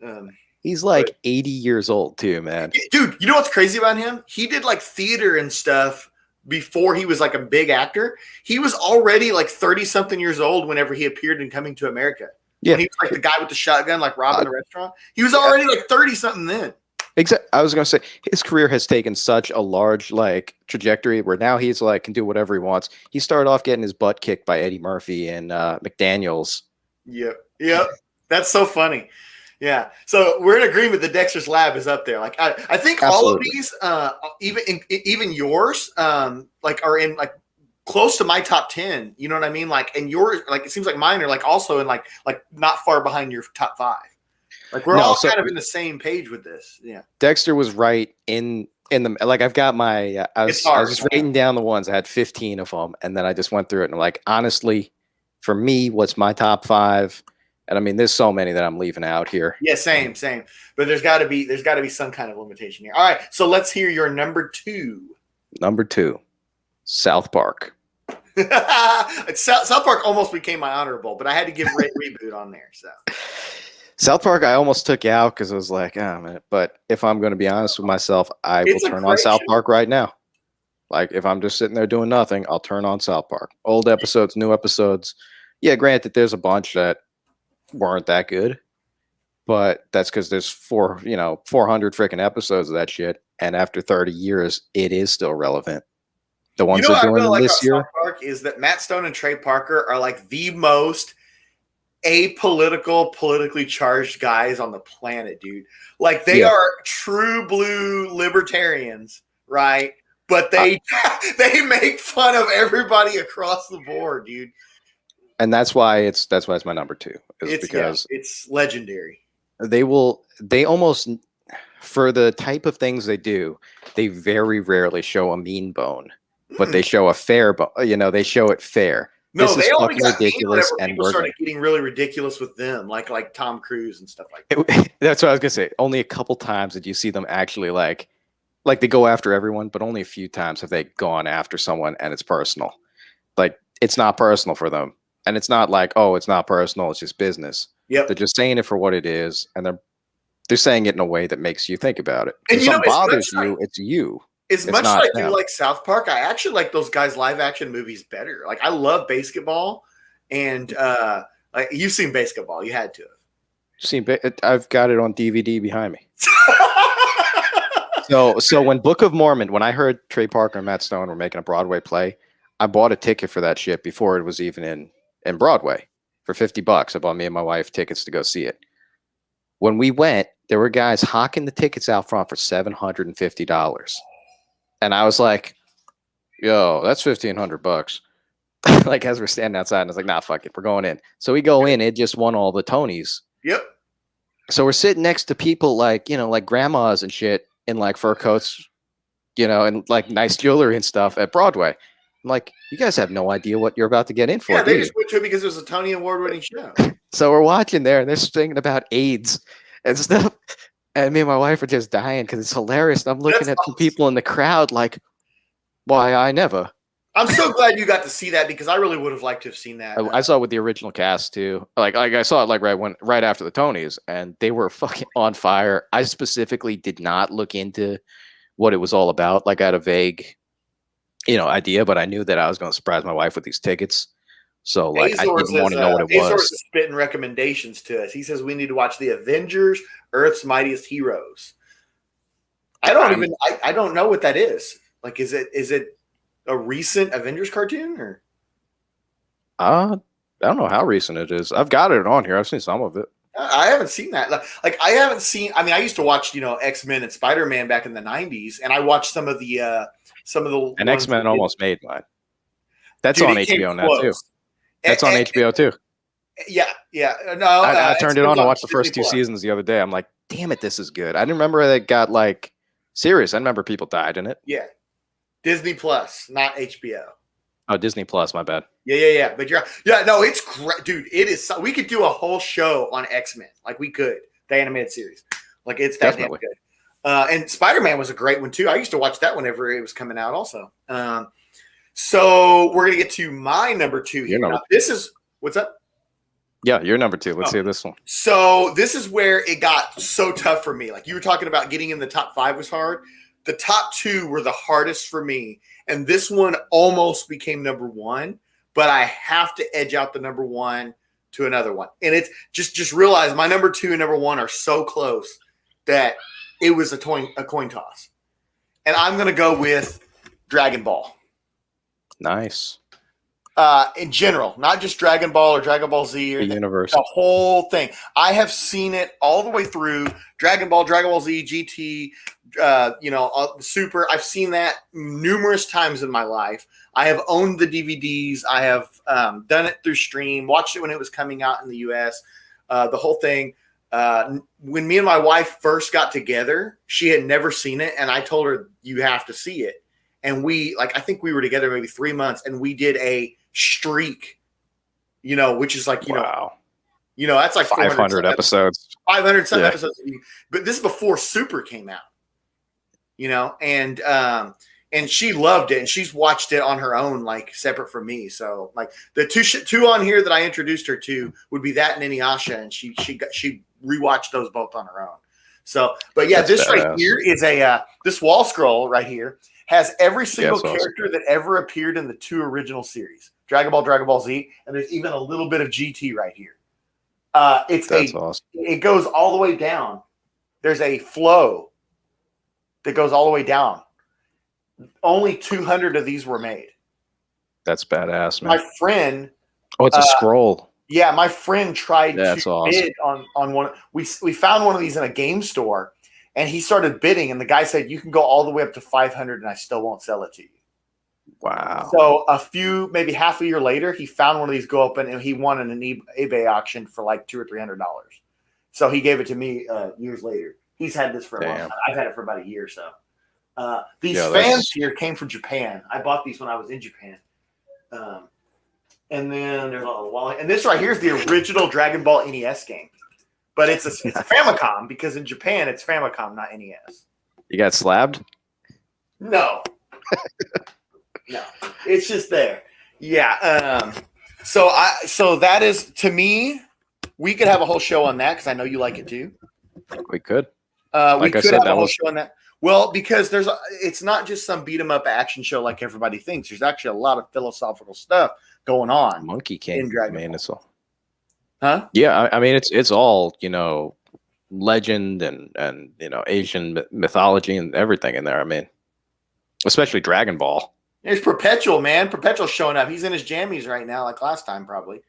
He's like 80 years old too, man. Dude, you know what's crazy about him? He did like theater and stuff before he was like a big actor. He was already like 30-something years old whenever he appeared in Coming to America. Yeah. When he was like the guy with the shotgun, like robbing the restaurant. He was already like 30-something then. Exactly. I was going to say his career has taken such a large like trajectory where now he's like can do whatever he wants. He started off getting his butt kicked by Eddie Murphy and McDaniels. Yep. That's so funny. Yeah. So we're in agreement that Dexter's Lab is up there. Like I think all of these, even yours, like are in like close to my top 10. You know what I mean? Like, and yours, like it seems like mine are like also in like not far behind your top 5. Like we're all kind of in the same page with this. Yeah. Dexter was right in the like I've got my I was just writing down the ones. I had 15 of them, and then I just went through it and I'm like, honestly, for me, what's my top 5? And I mean, there's so many that I'm leaving out here. Yeah, same. But there's got to be some kind of limitation here. All right, so let's hear your number 2. Number 2, South Park. South Park almost became my honorable, but I had to give Reboot on there. So South Park, I almost took out because I was like, oh man. But if I'm going to be honest with myself, I will turn on South Park right now. Like if I'm just sitting there doing nothing, I'll turn on South Park. Old episodes, new episodes. Yeah, granted, there's a bunch that weren't that good, but that's because there's 400 freaking episodes of that shit, and after 30 years, it is still relevant. The ones they're doing really this year South Park is that Matt Stone and Trey Parker are like the most apolitical, politically charged guys on the planet, dude. Like they are true blue libertarians, right? But they make fun of everybody across the board, dude. And that's why it's my number 2. Because it's legendary. They almost, for the type of things they do, they very rarely show a mean bone, but they show a fair bone. They show it fair. No, this is they only fucking got mean ridiculous, whenever and people we're started getting really ridiculous with them, like Tom Cruise and stuff like that. That's what I was gonna say. Only a couple times did you see them actually like they go after everyone, but only a few times have they gone after someone and it's personal. Like it's not personal for them, and it's not like, oh, it's not personal, it's just business. Yep. They're just saying it for what it is, and they're saying it in a way that makes you think about it. And If something bothers you, it's you. As It's much as not I do them. like South Park, I actually like those guys' live action movies better. Like I love Basketball, and like you've seen Basketball, you had to have. I've got it on DVD behind me. So when Book of Mormon, when I heard Trey Parker and Matt Stone were making a Broadway play, I bought a ticket for that shit before it was even in Broadway for $50. I bought me and my wife tickets to go see it. When we went, there were guys hawking the tickets out front for $750. And I was like, yo, that's $1,500. Like as we're standing outside, and I was like, nah, fuck it, we're going in. So we go in, it just won all the Tonys. Yep. So we're sitting next to people like, like grandmas and shit in like fur coats, and like nice jewelry and stuff at Broadway. I'm like, you guys have no idea what you're about to get in for. Yeah, they just went to it because it was a Tony Award-winning show. So we're watching there, and they're singing about AIDS and stuff. And me and my wife are just dying because it's hilarious. And I'm looking at some people in the crowd like, why, I never. I'm so glad you got to see that because I really would have liked to have seen that. I saw it with the original cast too. Like I saw it like right after the Tonys, and they were fucking on fire. I specifically did not look into what it was all about. Like I had a vague, idea, but I knew that I was going to surprise my wife with these tickets. So like I didn't want to know what it was. Azor's spitting recommendations to us. He says we need to watch the Avengers, Earth's Mightiest Heroes. I don't know what that is. Like, is it a recent Avengers cartoon or? I don't know how recent it is. I've got it on here. I've seen some of it. I haven't seen that. Like I haven't seen. I mean, I used to watch X-Men and Spider-Man back in the '90s, and I watched some of the. And X-Men almost made mine. That's on HBO now too. That's on HBO too. Yeah. No, I turned it on to watch the first two seasons the other day. I'm like, damn it, this is good. I didn't remember that it got like serious. I remember people died in it. Yeah. Disney Plus, not HBO. Oh, Disney Plus, my bad. Yeah. But no, it's great, dude. It is. We could do a whole show on X-Men. Like we could, the animated series. Like it's that damn good. And Spider-Man was a great one too. I used to watch that whenever it was coming out also. So we're going to get to my number 2 here. Now, this is, what's up? Yeah, you're number 2. Let's hear this one. So this is where it got so tough for me. Like you were talking about getting in the top 5 was hard. The top 2 were the hardest for me. And this one almost became number 1, but I have to edge out the number 1 to another one. And it's just realize my number 2 and number 1 are so close that it was a coin toss. And I'm going to go with Dragon Ball. Nice. In general, not just Dragon Ball or Dragon Ball Z or the universe. The whole thing. I have seen it all the way through. Dragon Ball Z, GT, Super. I've seen that numerous times in my life. I have owned the DVDs. I have done it through stream, watched it when it was coming out in the US. The whole thing. When me and my wife first got together, she had never seen it, and I told her, you have to see it. And I think we were together maybe 3 months, and we did a streak, which is like, wow. That's like 500 episodes. 500 some episodes. But this is before Super came out, and she loved it, and she's watched it on her own, like separate from me. So like the two on here that I introduced her to would be that and Inuyasha, and she rewatched those both on her own. So, but yeah, this right here is this wall scroll right here has every single character that ever appeared in the 2 original series, Dragon Ball Z, and there's even a little bit of GT right here. That's awesome. It goes all the way down. There's a flow that goes all the way down. Only 200 of these were made. That's badass, man. My friend. Oh, it's a scroll. Yeah, my friend tried to bid on one. We found one of these in a game store, and he started bidding, and the guy said, you can go all the way up to 500, and I still won't sell it to you. Wow. So maybe half a year later, he found one of these go up, and he won in an eBay auction for like $200 or $300. So he gave it to me years later. He's had this for a long time. I've had it for about a year or so. These fans here came from Japan. I bought these when I was in Japan. And then there's a Wally. And this right here is the original Dragon Ball NES game. But it's a Famicom because in Japan it's Famicom, not NES. You got slabbed? No. No. It's just there. Yeah. So that is, to me, we could have a whole show on that because I know you like it too. We could. We could have a whole show on that. Well, because it's not just some beat 'em up action show like everybody thinks. There's actually a lot of philosophical stuff going on. Monkey King, man, it's all. Huh? Yeah, I mean it's all legend and Asian mythology and everything in there. I mean, especially Dragon Ball. There's Perpetual, man. Perpetual's showing up. He's in his jammies right now, like last time probably.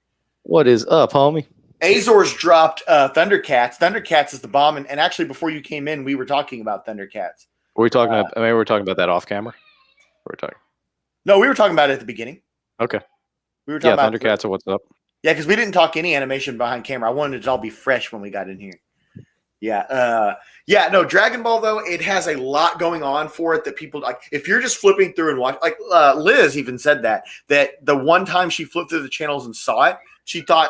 What is up, homie? Azor's dropped Thundercats. Thundercats is the bomb, and actually before you came in, we were talking about Thundercats. Were we talking about? I mean, we were talking about that off camera. No, we were talking about it at the beginning. Okay. We were talking about Thundercats. What's up? Yeah, because we didn't talk any animation behind camera. I wanted it to all be fresh when we got in here. Yeah. No, Dragon Ball, though, it has a lot going on for it that people like. If you're just flipping through and watch, like Liz even said that the one time she flipped through the channels and saw it, she thought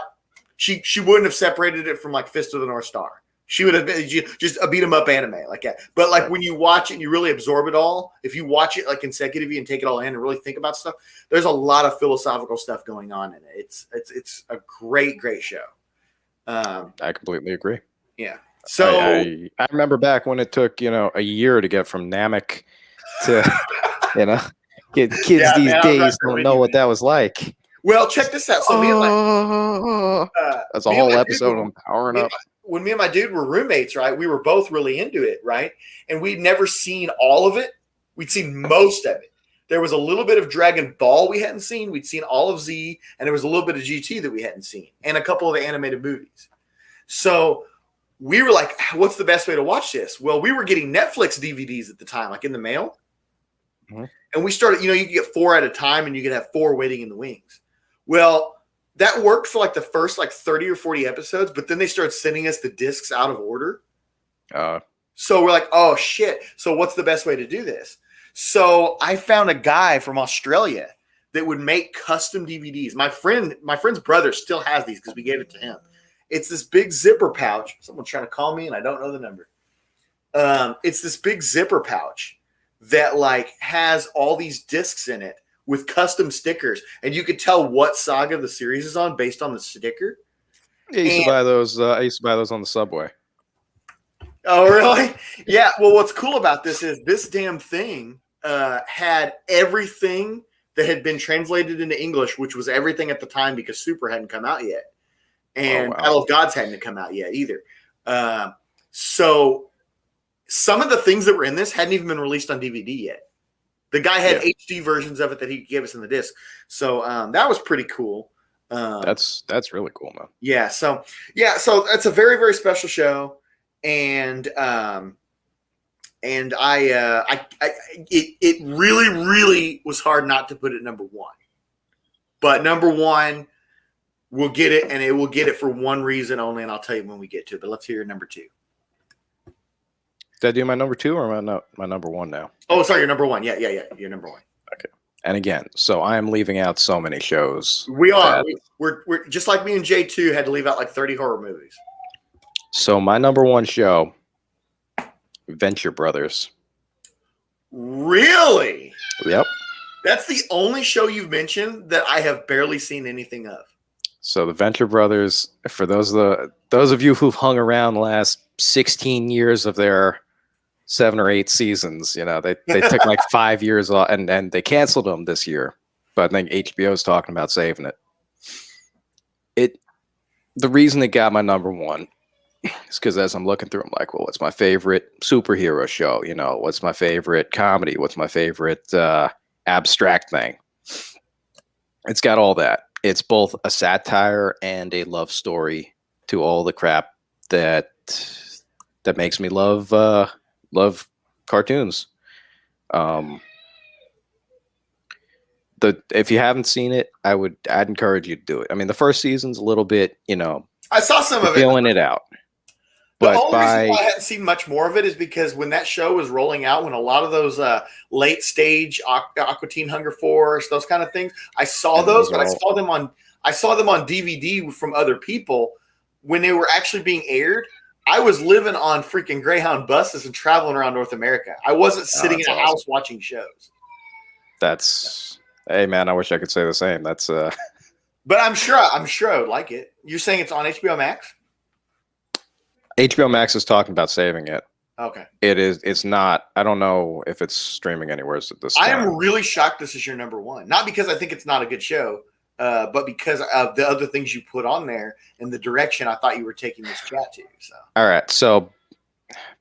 she wouldn't have separated it from like Fist of the North Star. She would have been just a beat 'em up anime like that. But like when you watch it and you really absorb it all, if you watch it like consecutively and take it all in and really think about stuff, there's a lot of philosophical stuff going on in it. It's a great show. I completely agree. Yeah. So I remember back when it took a year to get from Namek to kids these days don't know what that was like. Well, check this out. So that's a whole episode on powering up. When me and my dude were roommates, right? We were both really into it, right? And we'd never seen all of it. We'd seen most of it. There was a little bit of Dragon Ball we hadn't seen. We'd seen all of Z, and there was a little bit of GT that we hadn't seen, and a couple of the animated movies. So we were like, what's the best way to watch this? Well, we were getting Netflix DVDs at the time, like in the mail. Mm-hmm. And we started, you could get 4 at a time, and you could have 4 waiting in the wings. Well, that worked for like the first 30 or 40 episodes, but then they started sending us the discs out of order. So we're like, oh shit. So what's the best way to do this? So I found a guy from Australia that would make custom DVDs. My friend's brother still has these because we gave it to him. It's this big zipper pouch. Someone's trying to call me and I don't know the number. It's this big zipper pouch that has all these discs in it with custom stickers, and you could tell what saga the series is on based on the sticker. I used to buy those. I used to buy those on the subway. Oh, really? Yeah. Well, what's cool about this is this damn thing had everything that had been translated into English, which was everything at the time because Super hadn't come out yet, and Battle of Gods hadn't come out yet either. So some of the things that were in this hadn't even been released on DVD yet. The guy had HD versions of it that he gave us in the disc. So that was pretty cool. That's really cool, man. Yeah. So it's a very, very special show. And it really, really was hard not to put it number 1. But number 1, we'll get it, and it will get it for one reason only, and I'll tell you when we get to it. But let's hear number 2. Did I do my number 2 or my number 1 now? Oh, sorry, your number 1. Yeah. You're number 1. Okay. And again, so I am leaving out so many shows. We are. We're just like me and J2 had to leave out 30 horror movies. So my number 1 show, Venture Brothers. Really? Yep. That's the only show you've mentioned that I have barely seen anything of. So the Venture Brothers, for those of you who've hung around the last 16 years of their 7 or 8 seasons, they took 5 years off, and they canceled them this year. But I think HBO is talking about saving it. The reason it got my number 1 is because as I'm looking through, I'm like, well, what's my favorite superhero show? What's my favorite comedy? What's my favorite abstract thing? It's got all that. It's both a satire and a love story to all the crap that makes me love cartoons. If you haven't seen it, I'd encourage you to do it. I mean, the first season's a little bit, I saw some of it. Feeling it out. But the only reason why I hadn't seen much more of it is because when that show was rolling out, when a lot of those late stage Aqua Teen Hunger Force, those kind of things, I saw those, but I saw them on DVD from other people when they were actually being aired. I was living on freaking Greyhound buses and traveling around North America. I wasn't sitting in a house watching shows. Hey man, I wish I could say the same. But I'm sure I would like it. You're saying it's on HBO Max? HBO Max is talking about saving it. Okay. It's not. I don't know if it's streaming anywhere at this time. I am really shocked this is your number one. Not because I think it's not a good show, but because of the other things you put on there and the direction I thought you were taking this chat to. So. All right. So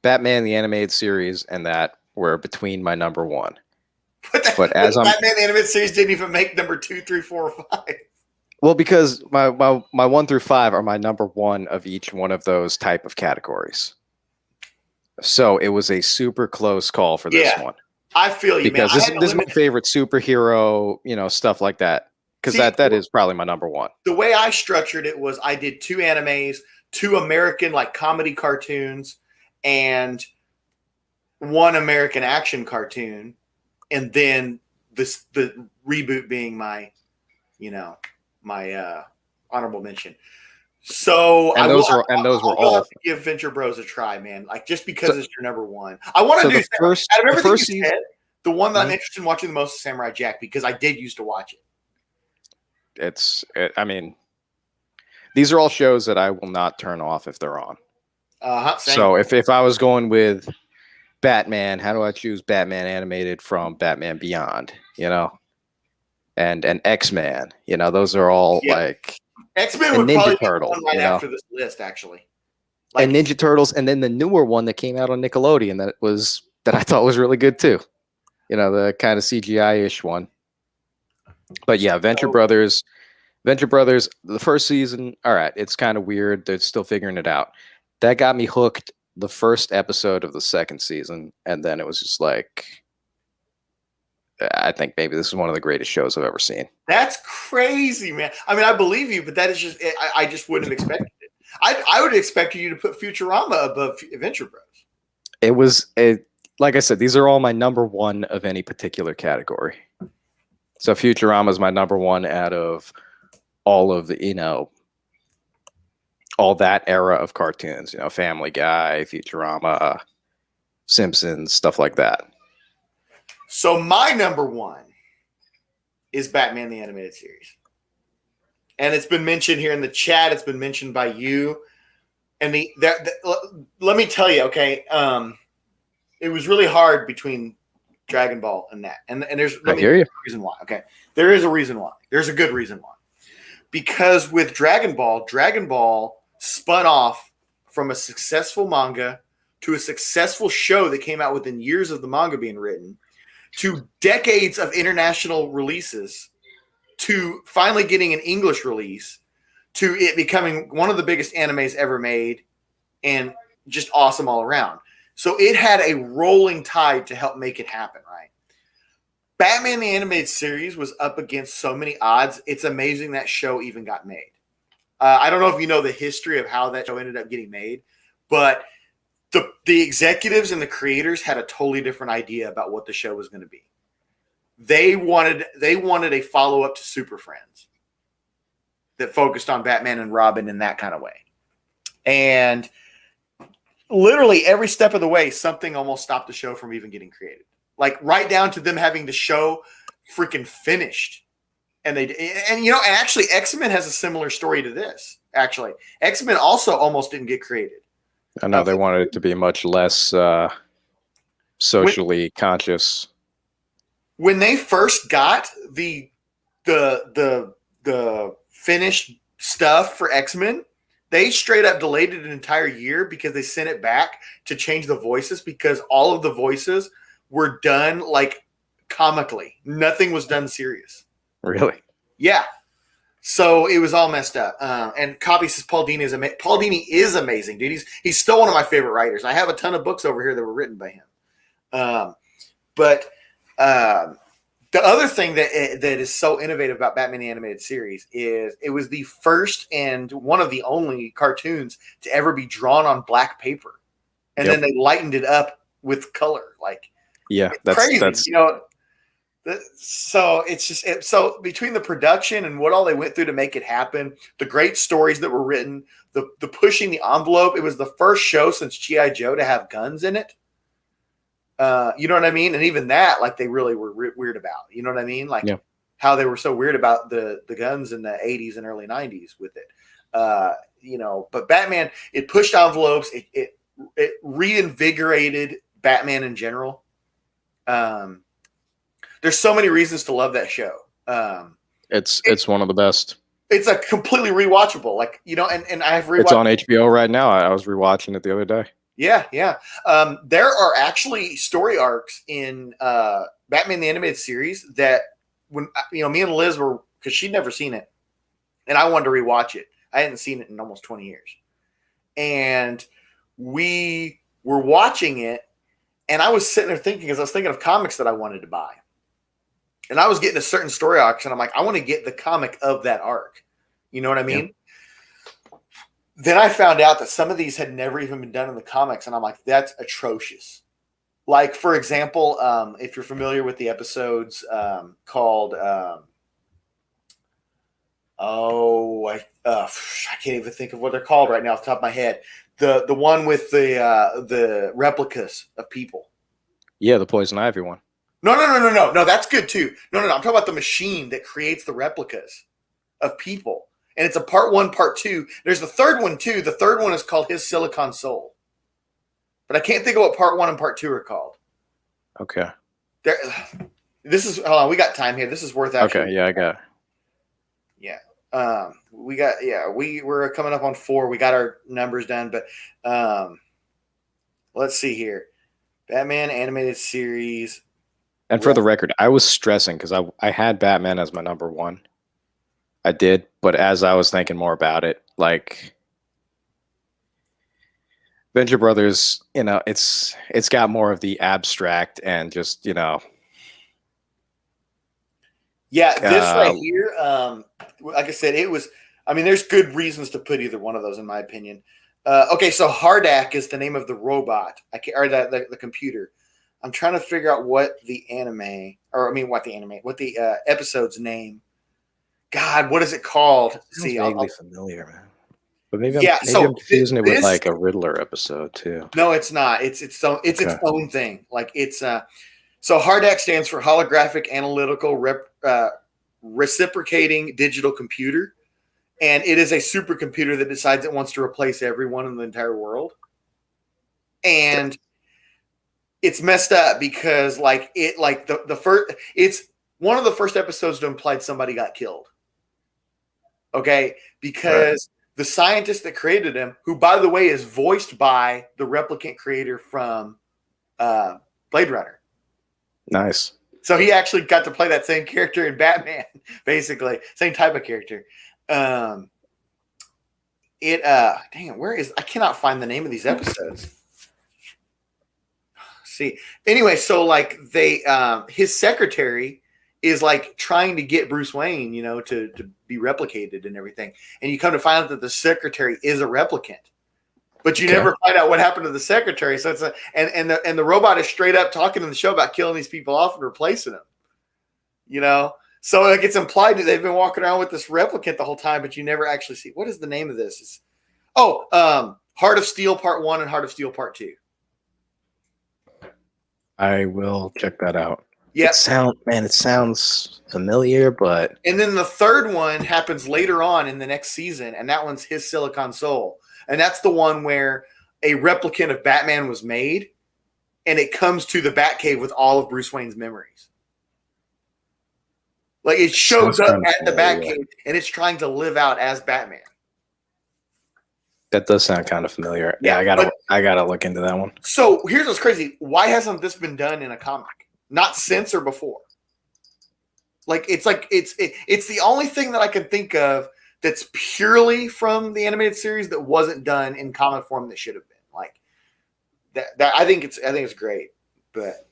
Batman, the animated series, and that were between my number one. But as Batman the animated series didn't even make number 2, 3, 4, or 5. Well, because my 1 through 5 are my number one of each one of those type of categories. So it was a super close call for this one. I feel you, because man. This is my favorite superhero, stuff like that. Because that is probably my number one. The way I structured it was I did 2 animes, 2 American like comedy cartoons, and 1 American action cartoon, and then the reboot being my, my honorable mention. So those were all. Have to give Venture Bros a try, man. Like just because it's your number one, I want to do the first. Out of everything first you said, the one that I'm interested in watching the most is Samurai Jack because I did used to watch it. I mean, these are all shows that I will not turn off if they're on. So if I was going with Batman, how do I choose Batman animated from Batman Beyond? And X-Men. Those are all like X-Men would Ninja probably Turtles be one right after this list, actually. And Ninja Turtles, and then the newer one that came out on Nickelodeon that I thought was really good too. The kind of CGI-ish one. But yeah, Venture Brothers, the first season, all right, it's kind of weird. They're still figuring it out. That got me hooked the first episode of the second season, and then it was just like, I think maybe this is one of the greatest shows I've ever seen. That's crazy, man. I mean, I believe you, but that is just, I just wouldn't have expected it. I would have expected you to put Futurama above Venture Bros. It was, like I said, these are all my number one of any particular category. So Futurama is my number one out of all of the, all that era of cartoons, Family Guy, Futurama, Simpsons, stuff like that. So my number one is Batman the Animated Series. And it's been mentioned here in the chat. It's been mentioned by you. And let me tell you, okay, it was really hard between Dragon Ball and that. And there's a reason why. Okay. There is a reason why. There's a good reason why. Because with Dragon Ball spun off from a successful manga to a successful show that came out within years of the manga being written, to decades of international releases, to finally getting an English release, to it becoming one of the biggest animes ever made, and just awesome all around. So it had a rolling tide to help make it happen, right? Batman the Animated Series was up against so many odds. It's amazing that show even got made. I don't know if you know the history of how that show ended up getting made, but the executives and the creators had a totally different idea about what the show was going to be. They wanted a follow-up to Super Friends that focused on Batman and Robin in that kind of way. And literally every step of the way, something almost stopped the show from even getting created. Like right down to them having the show freaking finished. And actually X-Men has a similar story to this. Actually, X-Men also almost didn't get created. I know they wanted it to be much less socially conscious. When they first got the finished stuff for X-Men, they straight up delayed it an entire year because they sent it back to change the voices because all of the voices were done like comically. Nothing was done serious. Really? Yeah. So it was all messed up. And Copy says Paul Dini is amazing, dude. He's still one of my favorite writers. I have a ton of books over here that were written by him. But The other thing that is so innovative about Batman the Animated Series is it was the first and one of the only cartoons to ever be drawn on black paper, and then they lightened it up with color. Like, that's crazy. So it's just so between the production and what all they went through to make it happen, the great stories that were written, the pushing the envelope. It was the first show since G.I. Joe to have guns in it. You know what I mean? And even that, like, they really were weird about. You know what I mean? Like how they were so weird about the guns in the 80s and early 90s with it. But Batman, it pushed envelopes. It reinvigorated Batman in general. There's so many reasons to love that show. It's one of the best. It's a completely rewatchable. Like, and I've rewatched. It's on HBO right now. I was rewatching it the other day. Yeah. There are actually story arcs in Batman the Animated Series that when me and Liz were, because she'd never seen it, and I wanted to rewatch it. I hadn't seen it in almost 20 years, and we were watching it, and I was sitting there thinking, because I was thinking of comics that I wanted to buy, and I was getting a certain story arc, and I'm like, I want to get the comic of that arc. You know what I mean? Yeah. Then I found out that some of these had never even been done in the comics, and I'm like, that's atrocious. Like, for example, if you're familiar with the episodes called, I can't even think of what they're called right now off the top of my head. The one with the replicas of people. Yeah, the Poison Ivy one. No, that's good too. No, I'm talking about the machine that creates the replicas of people. And it's a part 1, part 2. There's the third one too. The third one is called His Silicon Soul. But I can't think of what part 1 and part 2 are called. Okay. Hold on, we got time here. This is worth actually. Okay, yeah, I got it. Yeah. We're coming up on 4. We got our numbers done, but let's see here. Batman Animated Series. And for the record, I was stressing because I had Batman as my number 1. I did, but as I was thinking more about it, like Venture Brothers, it's got more of the abstract and just, Yeah, this right here, like I said, there's good reasons to put either one of those in my opinion. Okay, so Hardak is the name of the robot, the computer. I'm trying to figure out what the episode's name. God, what is it called? It's vaguely familiar, man. But maybe I'm confusing it with like a Riddler episode too. No, it's not. It's its own thing. Like it's so Hardak stands for Holographic Analytical Reciprocating Digital Computer, and it is a supercomputer that decides it wants to replace everyone in the entire world. And it's messed up because it's one of the first episodes to imply somebody got killed. Okay, because the scientist that created him, who by the way is voiced by the replicant creator from Blade Runner. Nice. So he actually got to play that same character in Batman, basically same type of character. I cannot find the name of these episodes. See, anyway, so like his secretary is like trying to get Bruce Wayne, to be replicated and everything. And you come to find out that the secretary is a replicant, but you never find out what happened to the secretary. So it's and the robot is straight up talking in the show about killing these people off and replacing them, So like it's implied that they've been walking around with this replicant the whole time, but you never actually see. What is the name of this? Heart of Steel Part 1 and Heart of Steel Part 2. I will check that out. Yeah, it sounds familiar, but and then the third one happens later on in the next season, and that one's His Silicon Soul, and that's the one where a replicant of Batman was made, and it comes to the Batcave with all of Bruce Wayne's memories. Like it shows up at the Batcave, and it's trying to live out as Batman. That does sound kind of familiar. Yeah, I gotta look into that one. So here's what's crazy: why hasn't this been done in a comic? Not since or before. It's the only thing that I can think of that's purely from the animated series that wasn't done in comic form that should have been. Like that I think it's great. But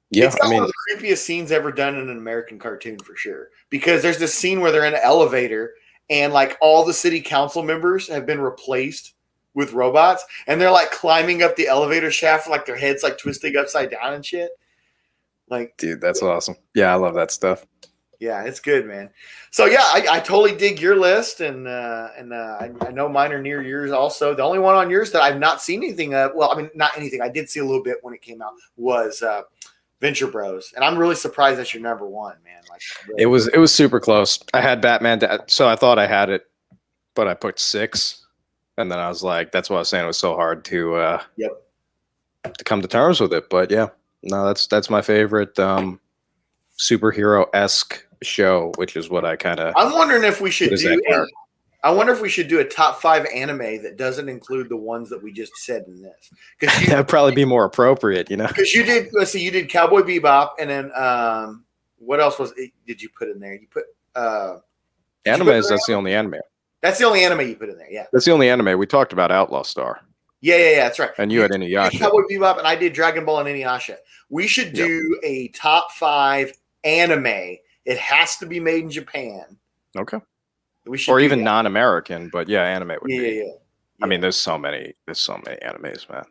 Yeah, it's got one of the creepiest scenes ever done in an American cartoon for sure. Because there's this scene where they're in an elevator and like all the city council members have been replaced with robots, and they're like climbing up the elevator shaft, like their heads like twisting upside down and shit. Like, dude, that's awesome. Yeah, I love that stuff. Yeah, it's good, man. So yeah, I totally dig your list, and I know mine are near yours also. The only one on yours that I've not seen anything of, well, I mean, not anything. I did see a little bit when it came out, was Venture Bros, and I'm really surprised that's your number one, man. Like, really. It was super close. I had Batman, so I thought I had it, but I put 6, and then I was like, that's what I was saying. It was so hard to to come to terms with it. But yeah, no, that's my favorite superhero-esque show, which is what I kind of. I'm wondering if we should do. I wonder if we should do a top 5 anime that doesn't include the ones that we just said in this. Because that'd probably be more appropriate, you know. Because you did. Let's see, you did Cowboy Bebop, and then what else did you put in there? You put animes. That's the only anime. That's the only anime you put in there. Yeah, that's the only anime. We talked about Outlaw Star. Yeah, that's right. And you had Inuyasha. Cowboy Bebop, and I did Dragon Ball and Inuyasha. We should do a top 5 anime. It has to be made in Japan. Okay. We should, or even non-American, but yeah, anime would be. Yeah. I mean, there's so many animes, man.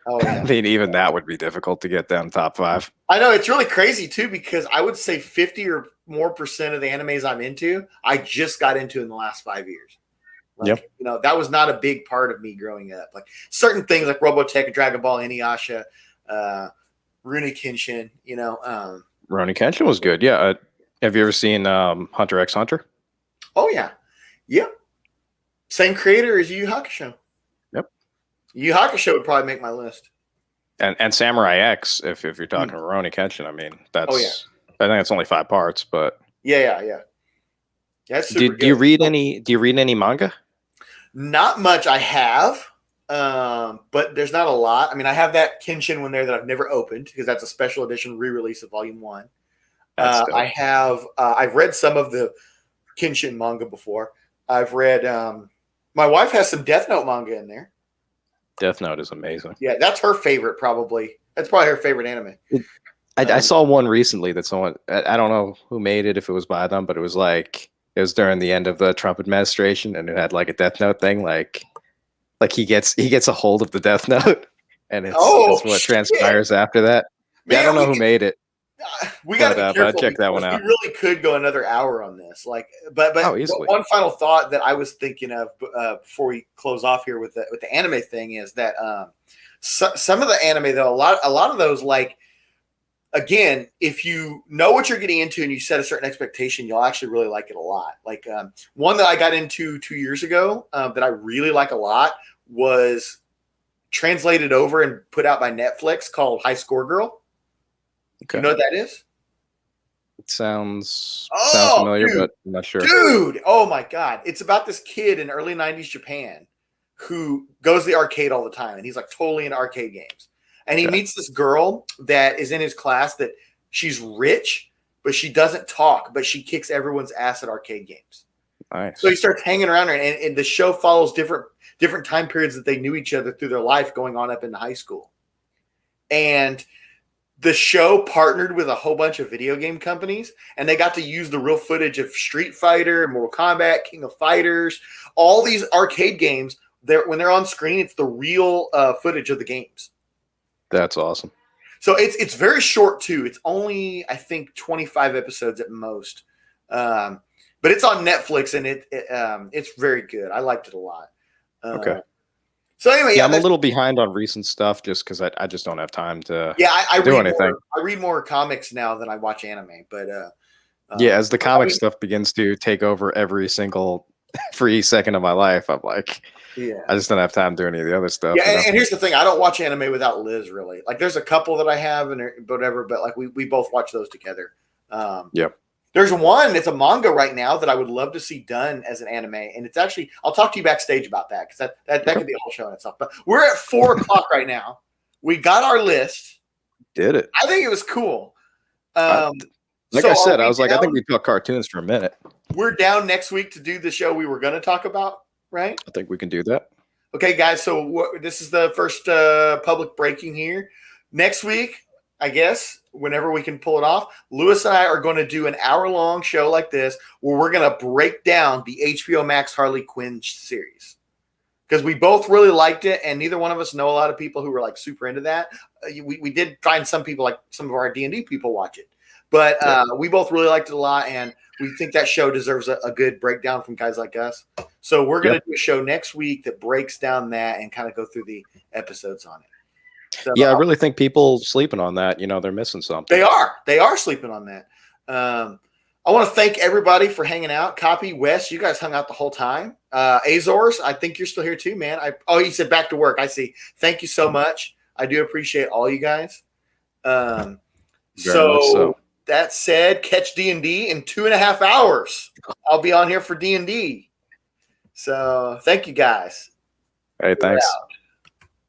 Oh yeah. I mean, even that would be difficult to get down top 5. I know, it's really crazy too, because I would say 50 or more percent of the animes I'm into, I just got into in the last 5 years. Like, you know, that was not a big part of me growing up. Like certain things like Robotech, Dragon Ball, Inuyasha, Rurouni Kenshin, you know. Rurouni Kenshin was good. Yeah. Have you ever seen Hunter x Hunter? Oh, yeah. Yep. Same creator as Yu Yu Hakusho. Yep. Yu Yu Hakusho would probably make my list. And Samurai X, if you're talking Rurouni Kenshin, I mean, that's. I think it's only 5 parts, but. Yeah. That's super good. Do you read any manga? Not much. I have, but there's not a lot. I mean, I have that Kenshin one there that I've never opened because that's a special edition re-release of Volume 1. I've read some of the Kenshin manga before. I've read. My wife has some Death Note manga in there. Death Note is amazing. Yeah, that's her favorite. Probably that's probably her favorite anime. I saw one recently that someone, I don't know who made it, if it was by them, but it was like. It was during the end of the Trump administration, and it had like a Death Note thing, like he gets a hold of the Death Note, and it's what transpires after that. Man, I don't know who made it. We got to be careful. Check that one out. We really could go another hour on this, but one final thought that I was thinking of before we close off here with the anime thing is that some of the anime though, a lot of those like. Again, if you know what you're getting into and you set a certain expectation, you'll actually really like it a lot. Like one that I got into 2 years ago that I really like a lot was translated over and put out by Netflix called High Score Girl. Okay. You know what that is? It sounds familiar, but I'm not sure. Dude, oh my God. It's about this kid in early 90s Japan who goes to the arcade all the time, and he's like totally into arcade games. And he meets this girl that is in his class that she's rich, but she doesn't talk, but she kicks everyone's ass at arcade games. Nice. So he starts hanging around her, and the show follows different time periods that they knew each other through their life going on up into high school. And the show partnered with a whole bunch of video game companies, and they got to use the real footage of Street Fighter, Mortal Kombat, King of Fighters, all these arcade games. When they're on screen, it's the real footage of the games. That's awesome. So it's very short too. It's only, I think, 25 episodes at most. But it's on Netflix, and it's very good. I liked it a lot. Okay. So anyway, I'm a little behind on recent stuff just because I just don't have time to I do anything. I read more comics now than I watch anime. But as the comic stuff begins to take over every single free second of my life, I'm like, I just don't have time to do any of the other stuff. Yeah, and here's the thing: I don't watch anime without Liz. Really, like there's a couple that I have and whatever, but like we both watch those together. There's one. It's a manga right now that I would love to see done as an anime, and it's actually I'll talk to you backstage about that because that could be a whole show in itself. But we're at 4:00 right now. We got our list. Did it? I think it was cool. I said, I was like, I think we talked cartoons for a minute. We're down next week to do the show we were going to talk about. Right? I think we can do that. Okay, guys. So this is the first public breaking here. Next week, I guess, whenever we can pull it off, Louis and I are going to do an hour-long show like this where we're going to break down the HBO Max Harley Quinn series. Because we both really liked it, and neither one of us know a lot of people who were like super into that. We did find some people, like some of our D&D people, watch it. But we both really liked it a lot, and we think that show deserves a good breakdown from guys like us. So we're going to do a show next week that breaks down that and kind of go through the episodes on it. So, I really think people sleeping on that, they're missing something. They are sleeping on that. I want to thank everybody for hanging out. Copy, Wes, you guys hung out the whole time. Azores, I think you're still here too, man. You said back to work. I see. Thank you so much. I do appreciate all you guys. So that said, catch D&D in 2.5 hours. I'll be on here for D&D. So thank you guys. Hey, thanks.